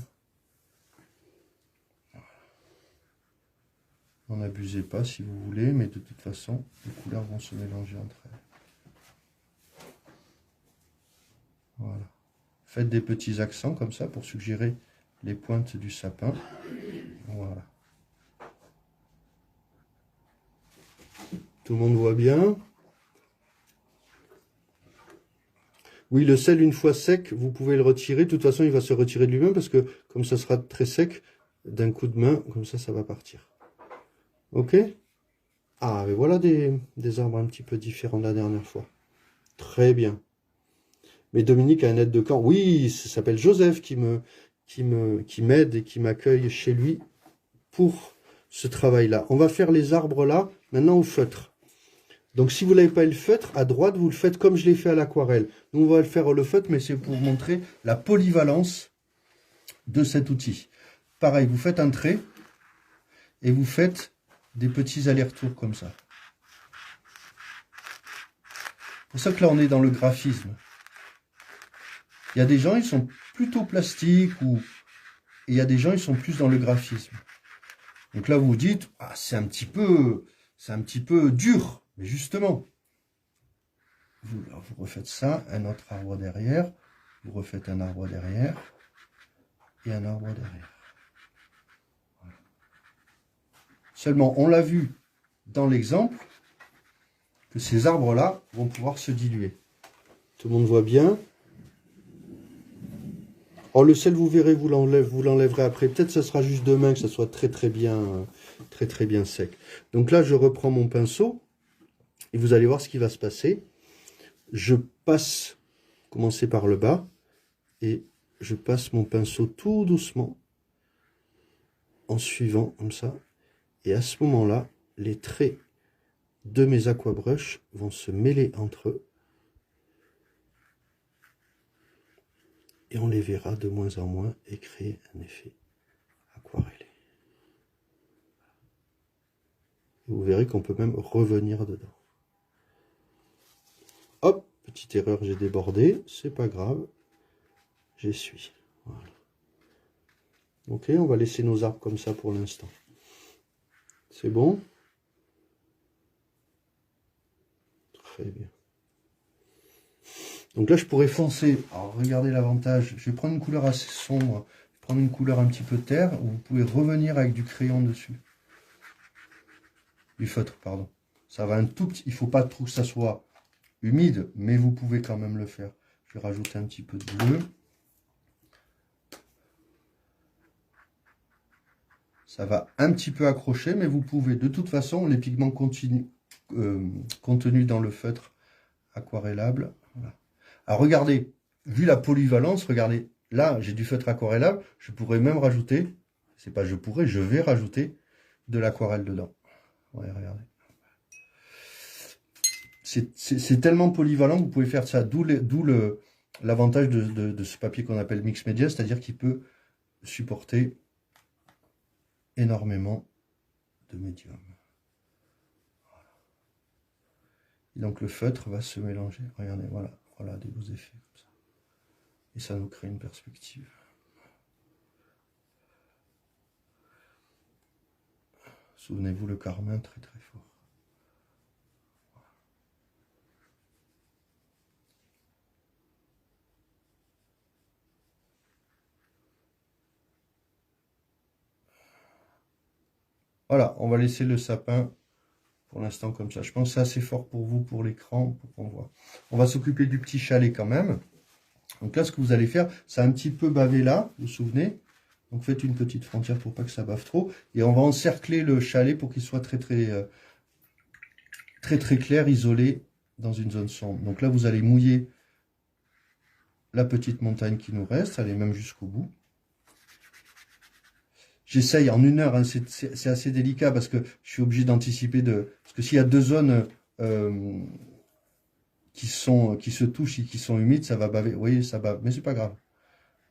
[SPEAKER 1] N'en abusez pas si vous voulez, mais de toute façon, les couleurs vont se mélanger entre elles. Voilà. Faites des petits accents comme ça pour suggérer les pointes du sapin. Voilà. Tout le monde voit bien? Oui, le sel, une fois sec, vous pouvez le retirer. De toute façon, il va se retirer de lui-même parce que comme ça sera très sec, d'un coup de main, comme ça va partir. Ok? Ah, mais voilà des arbres un petit peu différents de la dernière fois. Très bien. Mais Dominique a un aide de camp. Oui, ça s'appelle Joseph qui m'aide et qui m'accueille chez lui pour ce travail-là. On va faire les arbres là, maintenant au feutre. Donc si vous n'avez pas le feutre, à droite, vous le faites comme je l'ai fait à l'aquarelle. Nous, on va le faire le feutre, mais c'est pour vous montrer la polyvalence de cet outil. Pareil, vous faites un trait et vous faites des petits allers-retours comme ça. C'est pour ça que là, on est dans le graphisme. Il y a des gens, ils sont plutôt plastiques et il y a des gens, ils sont plus dans le graphisme. Donc là, vous vous dites, ah, c'est un petit peu dur. Mais justement, vous refaites ça, un autre arbre derrière, vous refaites un arbre derrière et un arbre derrière. Voilà. Seulement, on l'a vu dans l'exemple que ces arbres-là vont pouvoir se diluer. Tout le monde voit bien. Oh, le sel, vous verrez, vous l'enlèverez après. Peut-être que ce sera juste demain que ça soit très bien sec. Donc là, je reprends mon pinceau et vous allez voir ce qui va se passer. Je passe, commencer par le bas, et je passe mon pinceau tout doucement en suivant comme ça. Et à ce moment-là, les traits de mes aquabrush vont se mêler entre eux. Et on les verra de moins en moins et créer un effet aquarellé. Et vous verrez qu'on peut même revenir dedans. Hop, petite erreur, j'ai débordé, c'est pas grave, j'essuie. Voilà. Ok, on va laisser nos arbres comme ça pour l'instant. C'est bon? Très bien. Donc là, je pourrais foncer. Alors, regardez l'avantage. Je vais prendre une couleur assez sombre. Je vais prendre une couleur un petit peu terre. Où vous pouvez revenir avec du crayon dessus. Du feutre, pardon. Ça va un tout petit... Il ne faut pas trop que ça soit humide, mais vous pouvez quand même le faire. Je vais rajouter un petit peu de bleu. Ça va un petit peu accrocher, mais vous pouvez. De toute façon, les pigments contenus dans le feutre aquarellable. Voilà. Alors regardez, vu la polyvalence, regardez, là j'ai du feutre aquarellable, je pourrais même rajouter, c'est pas je pourrais, je vais rajouter de l'aquarelle dedans. Ouais, regardez. C'est tellement polyvalent que vous pouvez faire ça, d'où l'avantage de ce papier qu'on appelle mix media, c'est-à-dire qu'il peut supporter énormément de médium. Voilà. Et donc le feutre va se mélanger. Regardez, voilà des beaux effets comme ça. Et ça nous crée une perspective. Souvenez-vous le carmin, très fort. Voilà, on va laisser le sapin pour l'instant comme ça. Je pense que c'est assez fort pour vous, pour l'écran, pour qu'on voit. On va s'occuper du petit chalet quand même. Donc là, ce que vous allez faire, c'est un petit peu bavé là, vous vous souvenez? Donc faites une petite frontière pour pas que ça bave trop. Et on va encercler le chalet pour qu'il soit très clair, isolé dans une zone sombre. Donc là, vous allez mouiller la petite montagne qui nous reste, aller même jusqu'au bout. J'essaye en 1 heure, hein, c'est assez délicat parce que je suis obligé d'anticiper parce que s'il y a 2 zones qui se touchent et qui sont humides, ça va baver. Vous voyez, ça bave, mais c'est pas grave.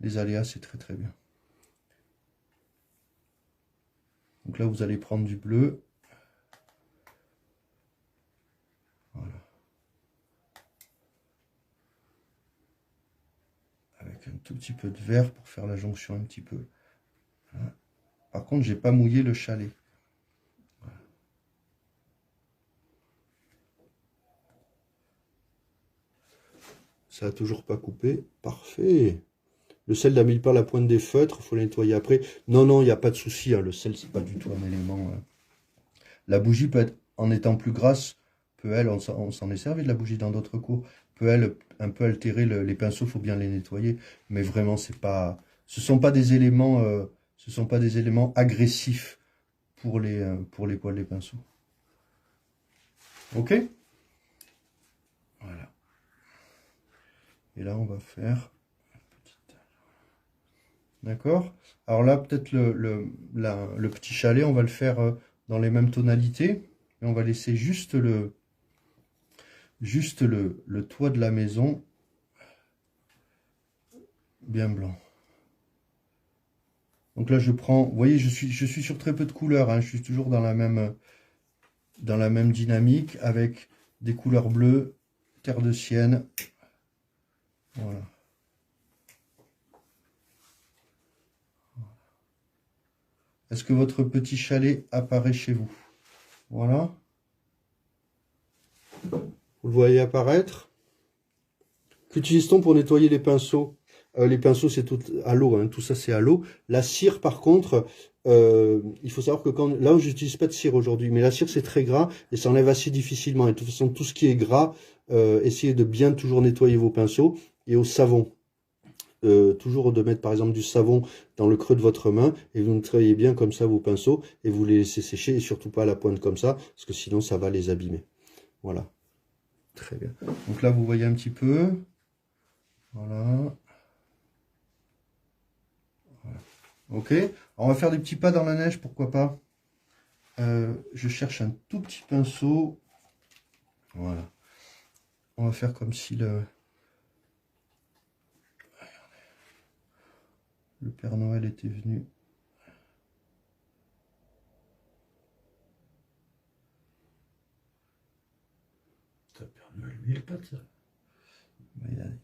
[SPEAKER 1] Les aléas, c'est très bien. Donc là, vous allez prendre du bleu. Voilà. Avec un tout petit peu de vert pour faire la jonction un petit peu. Voilà. Par contre, j'ai pas mouillé le chalet. Voilà. Ça a toujours pas coupé. Parfait. Le sel n'habille pas la pointe des feutres, il faut le nettoyer après. Non, il n'y a pas de souci. Hein, le sel, c'est pas du tout un élément. La bougie peut être, en étant plus grasse, on s'en est servi de la bougie dans d'autres cours, peut elle un peu altérer les pinceaux, il faut bien les nettoyer. Mais vraiment, ce sont pas des éléments, agressifs pour les poils des pinceaux. Ok? Voilà. Et là, on va faire D'accord? Alors là, peut-être le petit chalet, on va le faire dans les mêmes tonalités. Et on va laisser juste le toit de la maison bien blanc. Donc là, je prends, vous voyez, je suis sur très peu de couleurs, hein, je suis toujours dans la même dynamique avec des couleurs bleues, terre de sienne. Voilà. Est-ce que votre petit chalet apparaît chez vous? Voilà. Vous le voyez apparaître? Qu'utilise-t-on pour nettoyer les pinceaux? Les pinceaux, c'est tout à l'eau, hein, tout ça c'est à l'eau. La cire, par contre, il faut savoir que là, je n'utilise pas de cire aujourd'hui, mais la cire c'est très gras et ça enlève assez difficilement. Et de toute façon, tout ce qui est gras, essayez de bien toujours nettoyer vos pinceaux. Et au savon, toujours de mettre par exemple du savon dans le creux de votre main et vous nettoyez bien comme ça vos pinceaux et vous les laissez sécher et surtout pas à la pointe comme ça, parce que sinon ça va les abîmer. Voilà. Très bien. Donc là, vous voyez un petit peu. Voilà. Ok, alors on va faire des petits pas dans la neige, pourquoi pas. Je cherche un tout petit pinceau. Voilà. On va faire comme si le Père Noël était venu.
[SPEAKER 2] Le Père Noël, lui, il n'y a pas de ça.
[SPEAKER 1] Il y a des...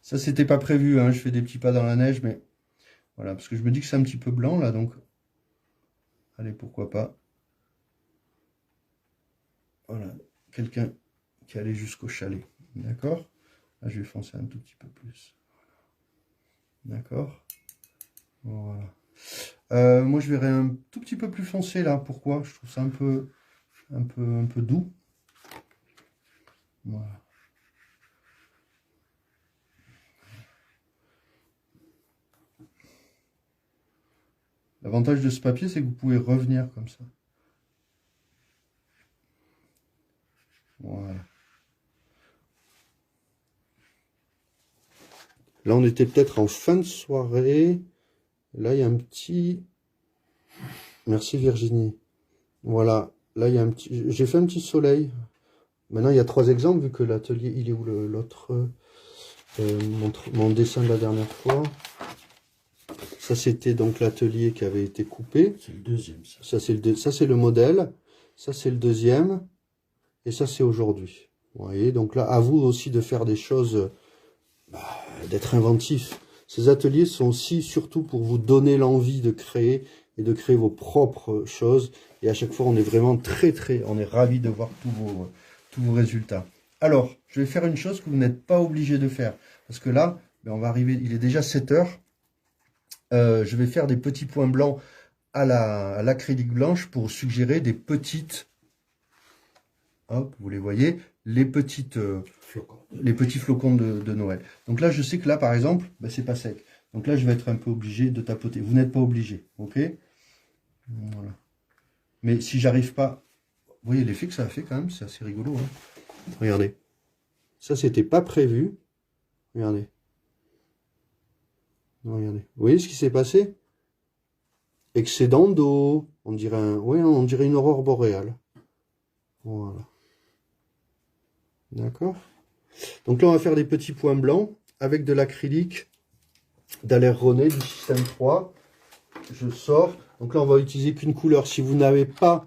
[SPEAKER 1] Ça, c'était pas prévu, hein. Je fais des petits pas dans la neige, mais voilà, parce que je me dis que c'est un petit peu blanc là, donc allez, pourquoi pas. Voilà, quelqu'un qui allait jusqu'au chalet, d'accord? Là, je vais foncer un tout petit peu plus. D'accord? Voilà. Moi, je verrais un tout petit peu plus foncé là. Pourquoi? Je trouve ça un peu doux. Voilà. L'avantage de ce papier, c'est que vous pouvez revenir comme ça. Voilà. Là, on était peut-être en fin de soirée. Là, il y a un petit... Merci Virginie. Voilà. Là, il y a un petit... J'ai fait un petit soleil. Maintenant, il y a 3 exemples, vu que l'atelier... Il est où l'autre... mon dessin de la dernière fois. Ça, c'était donc l'atelier qui avait été coupé.
[SPEAKER 2] C'est le deuxième, ça.
[SPEAKER 1] Ça, c'est le modèle. Ça, c'est le deuxième. Et ça, c'est aujourd'hui. Vous voyez, donc là, à vous aussi de faire des choses, d'être inventif. Ces ateliers sont aussi surtout pour vous donner l'envie de créer et de créer vos propres choses. Et à chaque fois, on est vraiment on est ravis de voir tous vos résultats. Alors, je vais faire une chose que vous n'êtes pas obligé de faire. Parce que là, on va arriver, il est déjà 7 heures. je vais faire des petits points blancs à l'acrylique blanche pour suggérer des petites, hop, vous les voyez, les petits flocons de Noël. Donc là, je sais que là, par exemple, ben, c'est pas sec. Donc là, je vais être un peu obligé de tapoter. Vous n'êtes pas obligé, ok? Voilà. Mais si j'arrive pas, vous voyez l'effet que ça a fait quand même, c'est assez rigolo. Hein. Regardez. Ça, c'était pas prévu. Regardez. Regardez. Vous voyez ce qui s'est passé? Excédent d'eau. On dirait on dirait une aurore boréale. Voilà. D'accord. Donc là, on va faire des petits points blancs avec de l'acrylique d'Aller René du système 3. Je sors. Donc là, on va utiliser qu'une couleur. Si vous n'avez pas,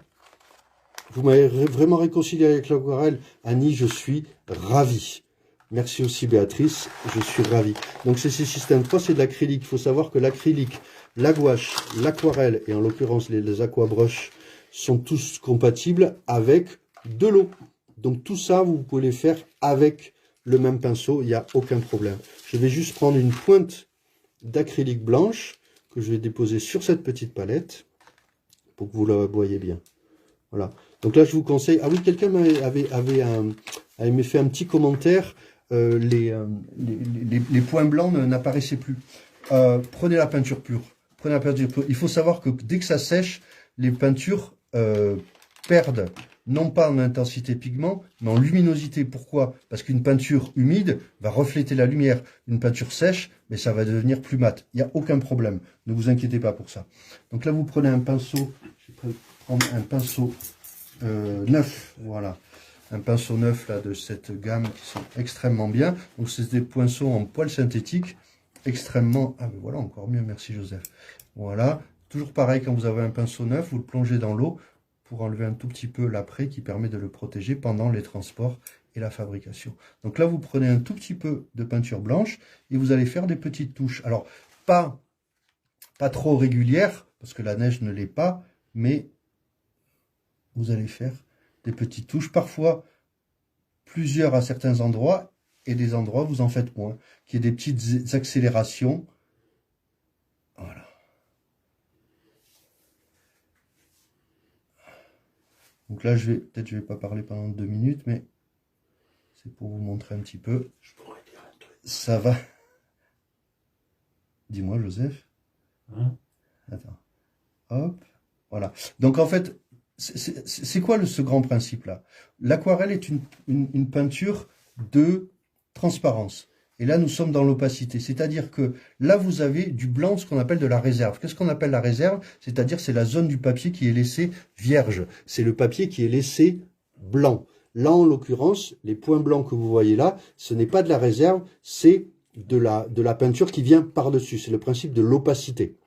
[SPEAKER 1] vous m'avez vraiment réconcilié avec l'aquarelle, Annie, je suis ravi. Merci aussi Béatrice, je suis ravi. Donc c'est ce système 3, c'est de l'acrylique. Il faut savoir que l'acrylique, la gouache, l'aquarelle et en l'occurrence les aquabrush sont tous compatibles avec de l'eau. Donc tout ça, vous pouvez les faire avec le même pinceau, il n'y a aucun problème. Je vais juste prendre une pointe d'acrylique blanche que je vais déposer sur cette petite palette pour que vous la voyez bien. Voilà. Donc là, je vous conseille... Ah oui, quelqu'un avait fait un petit commentaire. Les points blancs n'apparaissaient plus. Prenez la peinture pure. Prenez la peinture pure. Il faut savoir que dès que ça sèche, les peintures perdent non pas en intensité pigment, mais en luminosité. Pourquoi? Parce qu'une peinture humide va refléter la lumière. Une peinture sèche, mais ça va devenir plus mat. Il n'y a aucun problème. Ne vous inquiétez pas pour ça. Donc là, vous prenez un pinceau. Je vais prendre un pinceau neuf. Voilà. Un pinceau neuf là, de cette gamme qui sont extrêmement bien. Donc c'est des pinceaux en poil synthétique extrêmement... Ah mais voilà, encore mieux, merci Joseph. Voilà, toujours pareil, quand vous avez un pinceau neuf, vous le plongez dans l'eau pour enlever un tout petit peu l'après qui permet de le protéger pendant les transports et la fabrication. Donc là, vous prenez un tout petit peu de peinture blanche et vous allez faire des petites touches. Alors, pas trop régulières, parce que la neige ne l'est pas, mais vous allez faire des petites touches, parfois plusieurs à certains endroits, et des endroits vous en faites moins, qu'il y ait des petites accélérations. Voilà. Donc là, je vais pas parler pendant 2 minutes, mais c'est pour vous montrer un petit peu.
[SPEAKER 2] Je pourrais dire un truc.
[SPEAKER 1] Ça va. Dis-moi, Joseph.
[SPEAKER 2] Hein?
[SPEAKER 1] Attends. Hop. Voilà. Donc en fait, c'est quoi ce grand principe-là? L'aquarelle est une peinture de transparence. Et là, nous sommes dans l'opacité. C'est-à-dire que là, vous avez du blanc, ce qu'on appelle de la réserve. Qu'est-ce qu'on appelle la réserve? C'est-à-dire c'est la zone du papier qui est laissée vierge. C'est le papier qui est laissé blanc. Là, en l'occurrence, les points blancs que vous voyez là, ce n'est pas de la réserve, c'est de la peinture qui vient par-dessus. C'est le principe de l'opacité.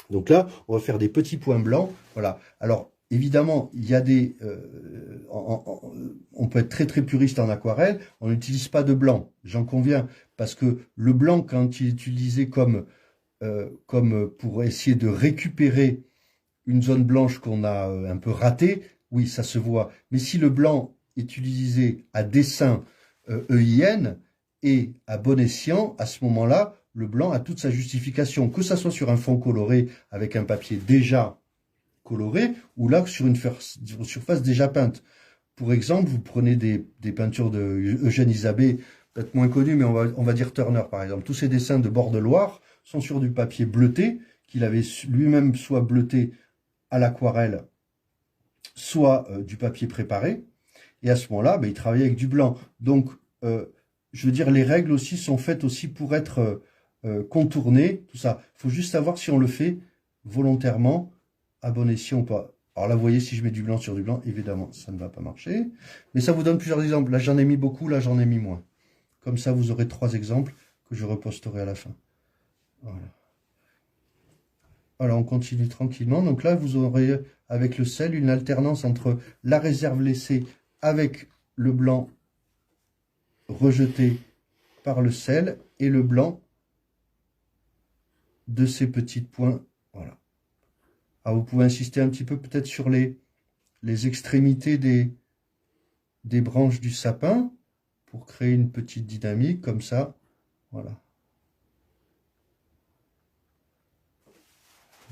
[SPEAKER 1] Donc là, on va faire des petits points blancs. Voilà. Alors, évidemment, il y a des... on peut être très puriste en aquarelle. On n'utilise pas de blanc, j'en conviens. Parce que le blanc, quand il est utilisé comme pour essayer de récupérer une zone blanche qu'on a un peu ratée, oui, ça se voit. Mais si le blanc est utilisé à dessin EIN et à bon escient, à ce moment-là, le blanc a toute sa justification, que ça soit sur un fond coloré avec un papier déjà coloré, ou là sur une surface déjà peinte. Pour exemple, vous prenez des peintures de Eugène Isabey, peut-être moins connues, mais on va dire Turner par exemple. Tous ces dessins de bord de Loire sont sur du papier bleuté, qu'il avait lui-même soit bleuté à l'aquarelle, soit du papier préparé. Et à ce moment-là, il travaillait avec du blanc. Donc, je veux dire, les règles aussi sont faites aussi pour être contournées, tout ça. Il faut juste savoir si on le fait volontairement, à bon escient ou pas. Alors là, vous voyez, si je mets du blanc sur du blanc, évidemment, ça ne va pas marcher. Mais ça vous donne plusieurs exemples. Là, j'en ai mis beaucoup, là, j'en ai mis moins. Comme ça, vous aurez 3 exemples que je reposterai à la fin. Voilà. Voilà, on continue tranquillement. Donc là, vous aurez, avec le sel, une alternance entre la réserve laissée avec le blanc rejeté par le sel et le blanc de ces petits points. Voilà. Alors, vous pouvez insister un petit peu peut-être sur les extrémités des branches du sapin pour créer une petite dynamique comme ça. Voilà.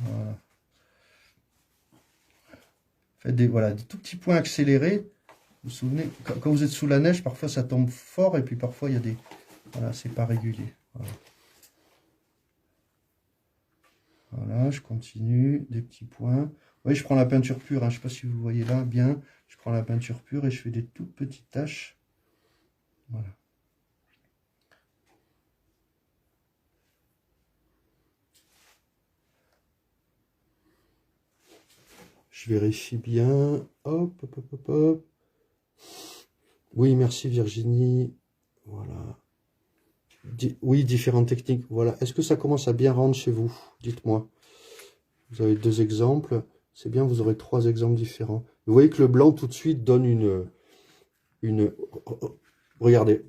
[SPEAKER 1] Voilà. Faites des, voilà, des tout petits points accélérés. Vous vous souvenez, quand vous êtes sous la neige, parfois ça tombe fort et puis parfois il y a des... Voilà, c'est pas régulier. Voilà. Voilà, je continue, des petits points. Oui, je prends la peinture pure, hein, je ne sais pas si vous voyez là, bien. Je prends la peinture pure et je fais des toutes petites taches. Voilà. Je vérifie bien. Hop, hop, hop, hop, hop. Oui, merci Virginie. Voilà. Oui, différentes techniques. Voilà. Est-ce que ça commence à bien rendre chez vous? Dites-moi. Vous avez 2 exemples. C'est bien, vous aurez 3 exemples différents. Vous voyez que le blanc, tout de suite, donne une... Regardez.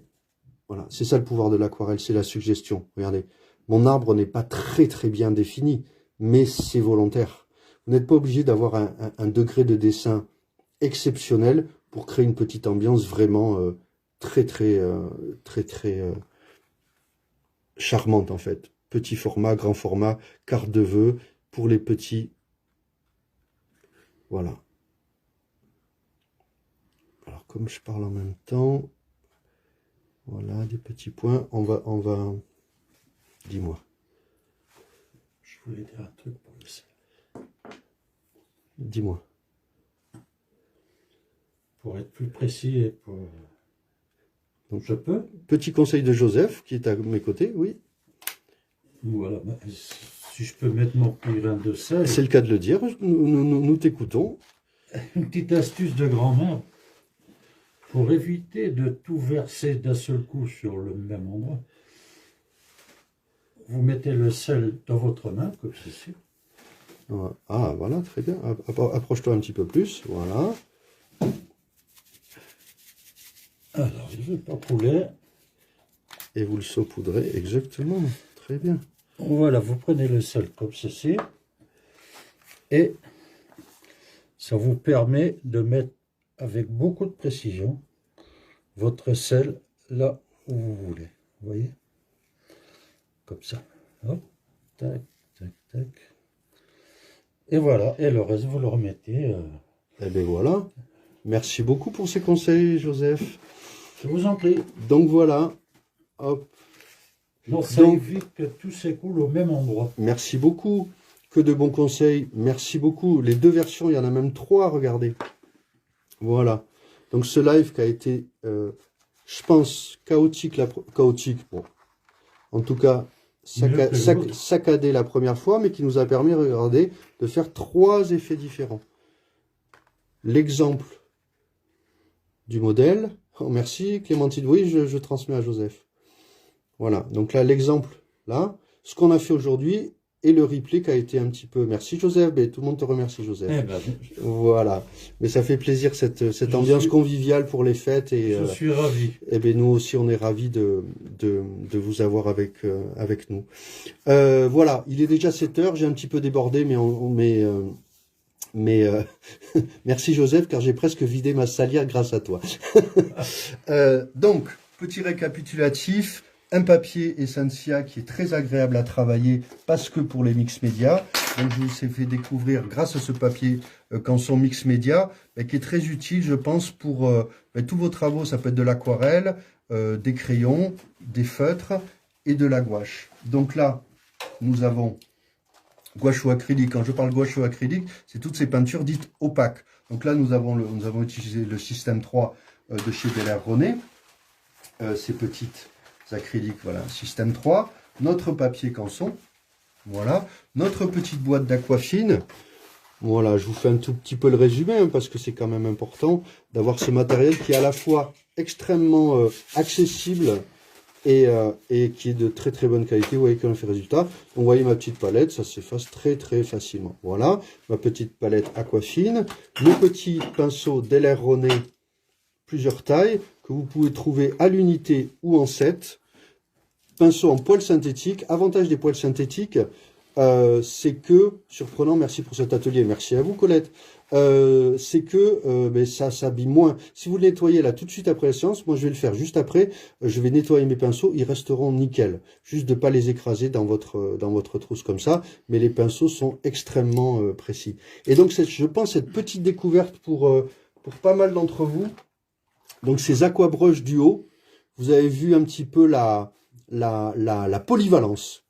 [SPEAKER 1] Voilà. C'est ça le pouvoir de l'aquarelle, c'est la suggestion. Regardez. Mon arbre n'est pas très très bien défini, mais c'est volontaire. Vous n'êtes pas obligé d'avoir un degré de dessin exceptionnel pour créer une petite ambiance vraiment très charmante en fait. Petit format, grand format, carte de vœux pour les petits. Voilà. Alors comme je parle en même temps, voilà des petits points. On va. Dis-moi.
[SPEAKER 2] Je voulais dire un truc pour le sel.
[SPEAKER 1] Dis-moi.
[SPEAKER 2] Pour être plus précis et pour... Donc je peux.
[SPEAKER 1] Petit conseil de Joseph qui est à mes côtés, oui.
[SPEAKER 2] Voilà. Si je peux mettre mon petit grain de sel.
[SPEAKER 1] C'est le cas de le dire. Nous t'écoutons.
[SPEAKER 2] Une petite astuce de grand-mère. Pour éviter de tout verser d'un seul coup sur le même endroit. Vous mettez le sel dans votre main, comme ceci.
[SPEAKER 1] Ah, voilà, très bien. Approche-toi un petit peu plus. Voilà.
[SPEAKER 2] Alors, je ne vais pas pouler.
[SPEAKER 1] Et vous le saupoudrez, exactement. Très bien.
[SPEAKER 2] Voilà, vous prenez le sel comme ceci. Et ça vous permet de mettre avec beaucoup de précision votre sel là où vous voulez. Vous voyez? Comme ça. Hop. Tac, tac, tac. Et voilà. Et le reste, vous le remettez.
[SPEAKER 1] Eh bien voilà. Merci beaucoup pour ces conseils, Joseph.
[SPEAKER 2] Je vous en prie.
[SPEAKER 1] Donc voilà. Hop.
[SPEAKER 2] Donc, ça évite que tout s'écoule au même endroit.
[SPEAKER 1] Merci beaucoup. Que de bons conseils. Merci beaucoup. Les 2 versions, il y en a même 3 à regarder. Voilà. Donc ce live qui a été, je pense, chaotique. Bon. En tout cas, saccadé la première fois, mais qui nous a permis, regardez, de faire 3 effets différents. L'exemple du modèle. Oh, merci Clémentine. Oui, je transmets à Joseph. Voilà. Donc là, l'exemple, là. Ce qu'on a fait aujourd'hui et le replay qui a été un petit peu... Merci Joseph. Ben, tout le monde te remercie Joseph.
[SPEAKER 2] Eh ben,
[SPEAKER 1] voilà. Mais ça fait plaisir cette ambiance conviviale pour les fêtes. Et,
[SPEAKER 2] je suis ravi.
[SPEAKER 1] Et ben, nous aussi, on est ravis de vous avoir avec nous. Voilà. Il est déjà 7 heures. J'ai un petit peu débordé, mais merci Joseph, car j'ai presque vidé ma salière grâce à toi. Donc, petit récapitulatif, un papier Essentia qui est très agréable à travailler, parce que pour les mix médias. Donc, je vous ai fait découvrir, grâce à ce papier Canson mix média, qui est très utile, je pense, pour tous vos travaux. Ça peut être de l'aquarelle, des crayons, des feutres et de la gouache. Donc là, nous avons... gouache ou acrylique. Quand je parle gouache ou acrylique, c'est toutes ces peintures dites opaques. Donc là, nous avons utilisé le système 3 de chez Daler-Rowney. Ces petites acryliques, voilà, système 3. Notre papier Canson, voilà. Notre petite boîte d'aquafine. Voilà, je vous fais un tout petit peu le résumé, hein, parce que c'est quand même important d'avoir ce matériel qui est à la fois extrêmement accessible, et qui est de très très bonne qualité. Vous voyez qu'on fait résultat. Donc, vous voyez ma petite palette, ça s'efface très très facilement. Voilà, ma petite palette aquafine, mon petit pinceau Daler-Rowney, plusieurs tailles, que vous pouvez trouver à l'unité ou en set. Pinceau en poils synthétique. Avantage des poils synthétiques, c'est que, surprenant, merci pour cet atelier, merci à vous Colette, c'est que mais ça s'abîme moins. Si vous le nettoyez là tout de suite après la séance, moi je vais le faire juste après, je vais nettoyer mes pinceaux, ils resteront nickel. Juste de pas les écraser dans votre trousse comme ça, mais les pinceaux sont extrêmement précis. Et donc je pense cette petite découverte pour pas mal d'entre vous, donc ces aquabrush duo, vous avez vu un petit peu la polyvalence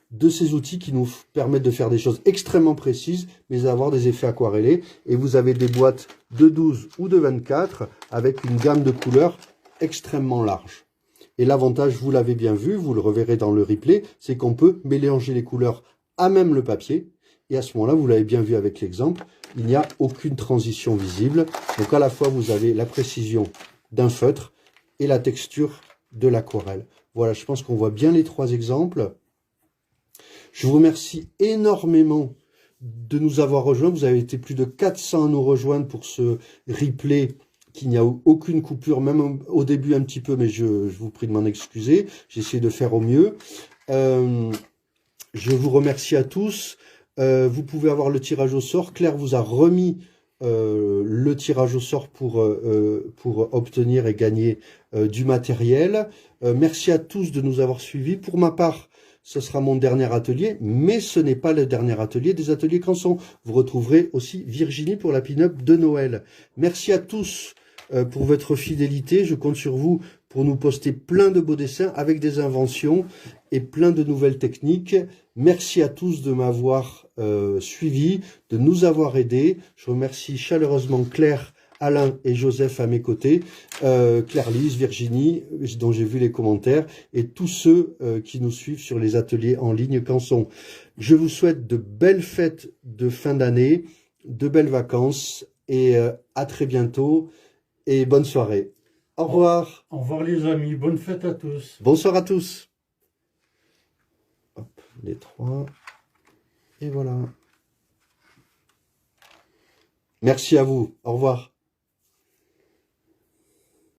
[SPEAKER 1] de ces outils qui nous permettent de faire des choses extrêmement précises, mais d'avoir des effets aquarellés. Et vous avez des boîtes de 12 ou de 24 avec une gamme de couleurs extrêmement large. Et l'avantage, vous l'avez bien vu, vous le reverrez dans le replay, c'est qu'on peut mélanger les couleurs à même le papier. Et à ce moment-là, vous l'avez bien vu avec l'exemple, il n'y a aucune transition visible. Donc à la fois, vous avez la précision d'un feutre et la texture de l'aquarelle. Voilà, je pense qu'on voit bien les trois exemples. Je vous remercie énormément de nous avoir rejoints. Vous avez été plus de 400 à nous rejoindre pour ce replay qui n'y a aucune coupure, même au début un petit peu, mais je vous prie de m'en excuser. J'ai essayé de faire au mieux. Je vous remercie à tous. Vous pouvez avoir le tirage au sort. Claire vous a remis le tirage au sort pour obtenir et gagner du matériel. Merci à tous de nous avoir suivis. Pour ma part, ce sera mon dernier atelier, mais ce n'est pas le dernier atelier des ateliers Canson. Vous retrouverez aussi Virginie pour la pin-up de Noël. Merci à tous pour votre fidélité. Je compte sur vous pour nous poster plein de beaux dessins avec des inventions et plein de nouvelles techniques. Merci à tous de m'avoir suivi, de nous avoir aidés. Je remercie chaleureusement Claire, Alain et Joseph à mes côtés, Claire-Lise, Virginie, dont j'ai vu les commentaires, et tous ceux qui nous suivent sur les ateliers en ligne Canson. Je vous souhaite de belles fêtes de fin d'année, de belles vacances, et à très bientôt, et bonne soirée. Au revoir.
[SPEAKER 2] Au revoir les amis, bonne fête à tous.
[SPEAKER 1] Bonsoir à tous. Hop, les trois, et voilà. Merci à vous, au revoir.